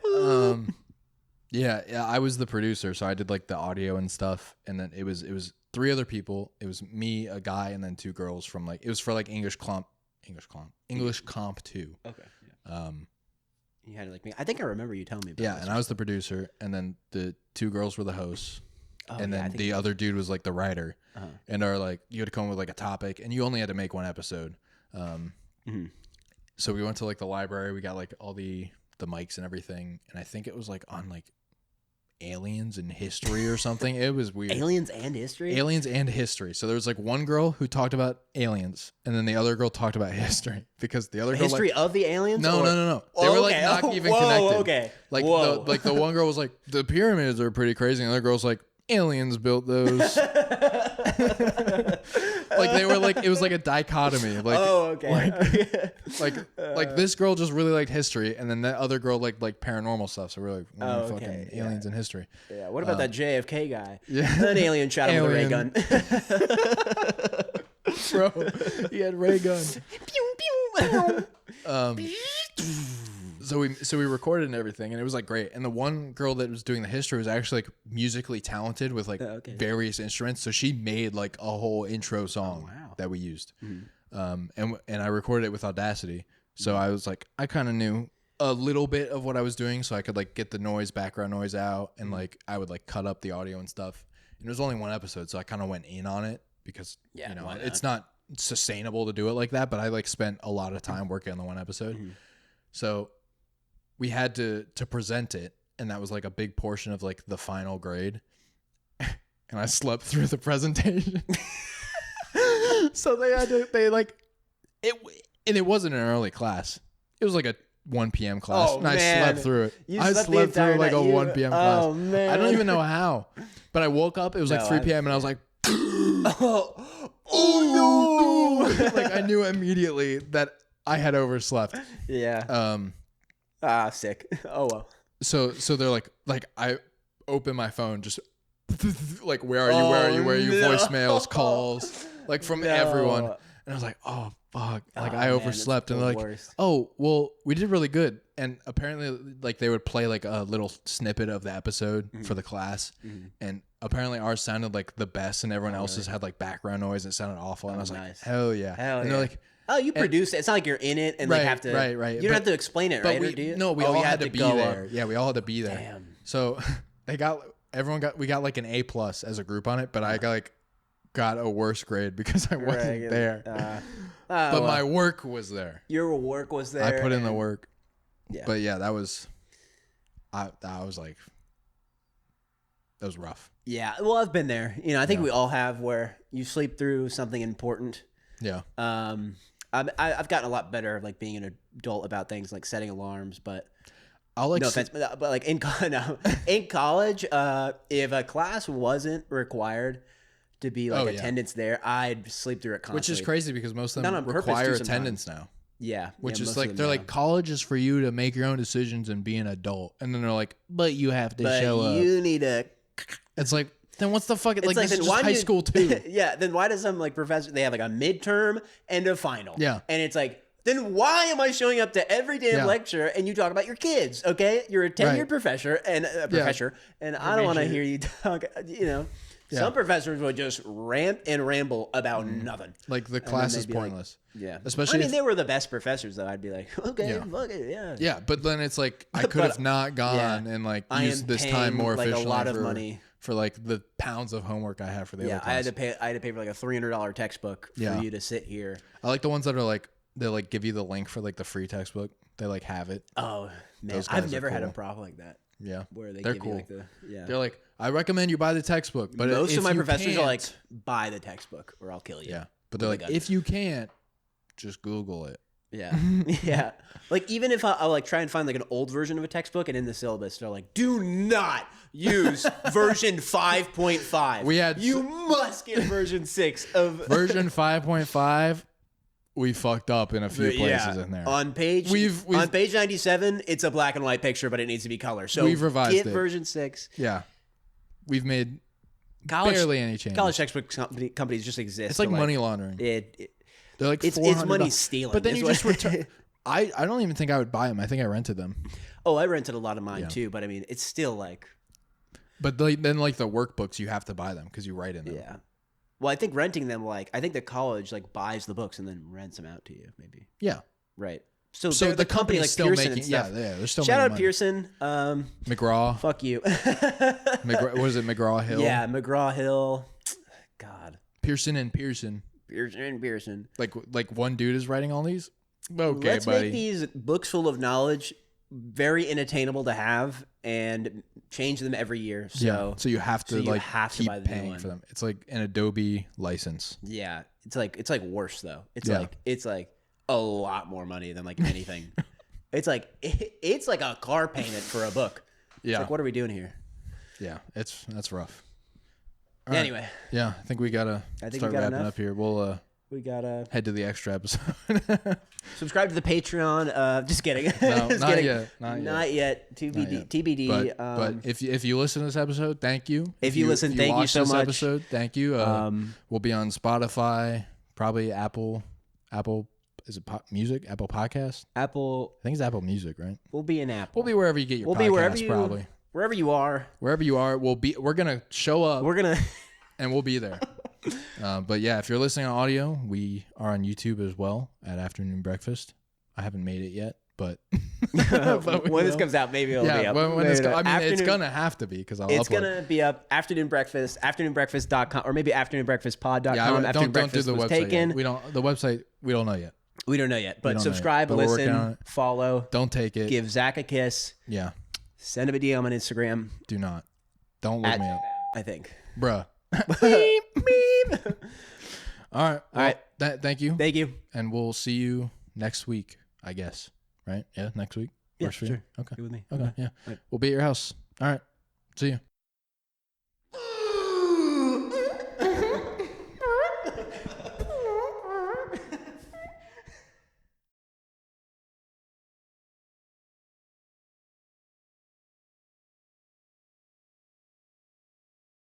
[SPEAKER 1] Yeah, I was the producer, so I did like the audio and stuff, and then it was 3 other people. It was me, a guy, and then 2 girls from like it was for like English Comp 2.
[SPEAKER 2] Okay. Yeah. You had it like me. I think I remember you telling me about
[SPEAKER 1] and I was the producer, and then the 2 girls were the hosts. and then the other dude was like the writer, and you had to come up with like a topic, and you only had to make one episode. So we went to like the library. We got like all the mics and everything, and I think it was like on like aliens and history or something. It was weird.
[SPEAKER 2] Aliens and history.
[SPEAKER 1] So there was like one girl who talked about aliens, and then the other girl talked about history because the other girl
[SPEAKER 2] history of the aliens.
[SPEAKER 1] No. They were like not even connected.
[SPEAKER 2] Okay.
[SPEAKER 1] Like the one girl was like, the pyramids are pretty crazy, and the other girl's like, aliens built those. Like they were like, it was like a dichotomy. Like, like this girl just really liked history, and then that other girl liked like paranormal stuff. So we're like, fucking aliens and history.
[SPEAKER 2] Yeah. What about that JFK guy?
[SPEAKER 1] Yeah.
[SPEAKER 2] An alien shot him with a ray gun.
[SPEAKER 1] Bro, he had ray gun.
[SPEAKER 2] Pew pew.
[SPEAKER 1] So we recorded and everything, and it was like great. And the one girl that was doing the history was actually like musically talented with like various instruments. So she made like a whole intro song that we used. And I recorded it with Audacity. So I was like, I kind of knew a little bit of what I was doing, so I could like get the background noise out, and like I would like cut up the audio and stuff. And it was only one episode, so I kind of went in on it because it's not sustainable to do it like that. But I like spent a lot of time working on the one episode. So we had to present it, and that was like a big portion of like the final grade. And I slept through the presentation. So it wasn't an early class. It was like a 1 p.m. class.
[SPEAKER 2] Oh,
[SPEAKER 1] and I slept through it. I slept through like a 1 p.m. class.
[SPEAKER 2] Oh, man.
[SPEAKER 1] I don't even know how. But I woke up, it was like 3 p.m. and I was like, oh no. Like I knew immediately that I had overslept.
[SPEAKER 2] Yeah. Sick. Oh well.
[SPEAKER 1] So they're like I open my phone, just like where are you? Voicemails, calls, like from everyone. And I was like, oh fuck. Like I overslept, and they're like, worst. Oh, well, we did really good. And apparently like they would play like a little snippet of the episode for the class. And apparently ours sounded like the best, and everyone else's had like background noise and it sounded awful. And I was like, hell yeah. And they're like,
[SPEAKER 2] oh, you produced it. It's not like you're in it and they have to.
[SPEAKER 1] Right.
[SPEAKER 2] You don't have to explain it, right? Or do you?
[SPEAKER 1] No, we all had to be there. Yeah, we all had to be there.
[SPEAKER 2] Damn.
[SPEAKER 1] So we got like an A+ as a group on it, but I got a worse grade because I wasn't there. But my work was there.
[SPEAKER 2] Your work was there.
[SPEAKER 1] I put in the work.
[SPEAKER 2] Yeah.
[SPEAKER 1] But yeah, that was like, that was rough.
[SPEAKER 2] Yeah. Well, I've been there. I think we all have, where you sleep through something important.
[SPEAKER 1] Yeah.
[SPEAKER 2] I've gotten a lot better, like being an adult about things like setting alarms, but
[SPEAKER 1] no
[SPEAKER 2] offense, but like in college, if a class wasn't required to be like attendance there, I'd sleep through it constantly.
[SPEAKER 1] Which is crazy because most of them require attendance now.
[SPEAKER 2] Yeah.
[SPEAKER 1] Which is like, they're like, college is for you to make your own decisions and be an adult. And then they're like, but you have to show up.
[SPEAKER 2] You need a.
[SPEAKER 1] It's like, then what's the fuck? Like this is just high school too.
[SPEAKER 2] Yeah. Then why does some like professor, they have like a midterm and a final.
[SPEAKER 1] Yeah.
[SPEAKER 2] And it's like, then why am I showing up to every damn lecture and you talk about your kids? Okay. You're a tenured professor and I don't want to hear you talk, Some professors would just rant and ramble about nothing.
[SPEAKER 1] Like the class is pointless.
[SPEAKER 2] Yeah.
[SPEAKER 1] Especially
[SPEAKER 2] they were the best professors, though. I'd be like, okay, fuck it, yeah.
[SPEAKER 1] Yeah, but then it's like, I could have not gone and like used this time more efficiently.
[SPEAKER 2] Like a lot of money
[SPEAKER 1] for like the pounds of homework I have for the other class.
[SPEAKER 2] I had to pay for like a $300 textbook for you to sit here.
[SPEAKER 1] I like the ones that are like, they like give you the link for like the free textbook. They like have it.
[SPEAKER 2] Oh man, I've never had a problem like that.
[SPEAKER 1] Yeah,
[SPEAKER 2] where
[SPEAKER 1] they're
[SPEAKER 2] give
[SPEAKER 1] cool.
[SPEAKER 2] You like
[SPEAKER 1] they're like, I recommend you buy the textbook, but
[SPEAKER 2] most of my professors are like, buy the textbook or I'll kill you.
[SPEAKER 1] Yeah, but they're like, if you can't, just Google it.
[SPEAKER 2] Yeah, yeah. Like even if I'll like try and find like an old version of a textbook, and in the syllabus they're like, do not use version 5.5. You must get version 6 of
[SPEAKER 1] version 5.5. We fucked up in a few places in there.
[SPEAKER 2] On page on page 97, it's a black and white picture, but it needs to be color. So
[SPEAKER 1] we've revised
[SPEAKER 2] get
[SPEAKER 1] it.
[SPEAKER 2] version 6.
[SPEAKER 1] Yeah, we've made barely any changes.
[SPEAKER 2] College textbook companies just exist.
[SPEAKER 1] It's like money laundering. They're like
[SPEAKER 2] it's money stealing.
[SPEAKER 1] But then you just return. I don't even think I would buy them. I think I rented them.
[SPEAKER 2] Oh, I rented a lot of mine too. But I mean, it's still like.
[SPEAKER 1] But then like the workbooks, you have to buy them because you write in them.
[SPEAKER 2] Yeah. Well, I think renting them, I think the college buys the books and then rents them out to you, maybe.
[SPEAKER 1] Yeah.
[SPEAKER 2] Right. So
[SPEAKER 1] the company
[SPEAKER 2] like
[SPEAKER 1] is still
[SPEAKER 2] Pearson
[SPEAKER 1] making.
[SPEAKER 2] and stuff.
[SPEAKER 1] Yeah, they're still
[SPEAKER 2] Shout
[SPEAKER 1] making
[SPEAKER 2] out
[SPEAKER 1] money.
[SPEAKER 2] Pearson.
[SPEAKER 1] McGraw.
[SPEAKER 2] Fuck you.
[SPEAKER 1] What is it? McGraw Hill.
[SPEAKER 2] Yeah, McGraw Hill. God.
[SPEAKER 1] Pearson and Pearson.
[SPEAKER 2] Pearson.
[SPEAKER 1] Like one dude is writing all these. Okay,
[SPEAKER 2] Let's
[SPEAKER 1] buddy.
[SPEAKER 2] make these books full of knowledge very unattainable to have and change them every year. So
[SPEAKER 1] you have to keep
[SPEAKER 2] buy the new
[SPEAKER 1] paying
[SPEAKER 2] one.
[SPEAKER 1] for them. It's like an Adobe license.
[SPEAKER 2] Yeah, it's like worse though. It's like a lot more money than like anything. it's like a car payment for a book. It's
[SPEAKER 1] Yeah.
[SPEAKER 2] like, what are we doing here?
[SPEAKER 1] Yeah, that's rough.
[SPEAKER 2] Yeah, anyway,
[SPEAKER 1] yeah, I think we gotta start wrapping up here. We'll
[SPEAKER 2] we gotta
[SPEAKER 1] head to the extra episode.
[SPEAKER 2] subscribe to the Patreon. Just kidding.
[SPEAKER 1] No,
[SPEAKER 2] Just
[SPEAKER 1] not
[SPEAKER 2] kidding.
[SPEAKER 1] yet.
[SPEAKER 2] Not yet. TBD.
[SPEAKER 1] But if you listen to this episode, thank you.
[SPEAKER 2] If you listen, thank you so
[SPEAKER 1] this
[SPEAKER 2] much.
[SPEAKER 1] Episode, thank you. We'll be on Spotify, probably Apple. Is it music? Apple Podcast?
[SPEAKER 2] Apple.
[SPEAKER 1] I think it's Apple Music, right?
[SPEAKER 2] We'll be in Apple.
[SPEAKER 1] We'll be wherever you get your podcasts,
[SPEAKER 2] be
[SPEAKER 1] probably.
[SPEAKER 2] Wherever you are.
[SPEAKER 1] Wherever you are, we're gonna show up.
[SPEAKER 2] We're gonna
[SPEAKER 1] and we'll be there. But yeah, if you're listening on audio, we are on YouTube as well at Afternoon Breakfast. I haven't made it yet, but
[SPEAKER 2] when this comes out, maybe it'll be up.
[SPEAKER 1] When this it's gonna have to be because
[SPEAKER 2] it's gonna be up. Afternoon Breakfast, afternoonbreakfast.com, or maybe afternoonbreakfastpod.com.
[SPEAKER 1] Yeah,
[SPEAKER 2] Afternoon
[SPEAKER 1] don't
[SPEAKER 2] Breakfast
[SPEAKER 1] do the
[SPEAKER 2] was
[SPEAKER 1] website
[SPEAKER 2] taken.
[SPEAKER 1] Yet. We don't know yet.
[SPEAKER 2] We don't know yet, but
[SPEAKER 1] don't know
[SPEAKER 2] subscribe,
[SPEAKER 1] yet. But we're working on
[SPEAKER 2] listen,
[SPEAKER 1] it.
[SPEAKER 2] follow.
[SPEAKER 1] Don't take it.
[SPEAKER 2] Give Zach a kiss.
[SPEAKER 1] Yeah.
[SPEAKER 2] Send him a DM on Instagram.
[SPEAKER 1] Do not. Don't look me up.
[SPEAKER 2] I think.
[SPEAKER 1] Bruh.
[SPEAKER 2] Beep, beep.
[SPEAKER 1] All right.
[SPEAKER 2] All right.
[SPEAKER 1] Thank you.
[SPEAKER 2] Thank you.
[SPEAKER 1] And we'll see you next week, I guess. Right? Yeah, next week.
[SPEAKER 2] Yeah,
[SPEAKER 1] Works for you?
[SPEAKER 2] sure.
[SPEAKER 1] Okay.
[SPEAKER 2] Good with me.
[SPEAKER 1] Okay. Yeah.
[SPEAKER 2] Right.
[SPEAKER 1] We'll be at your house. All right. See you.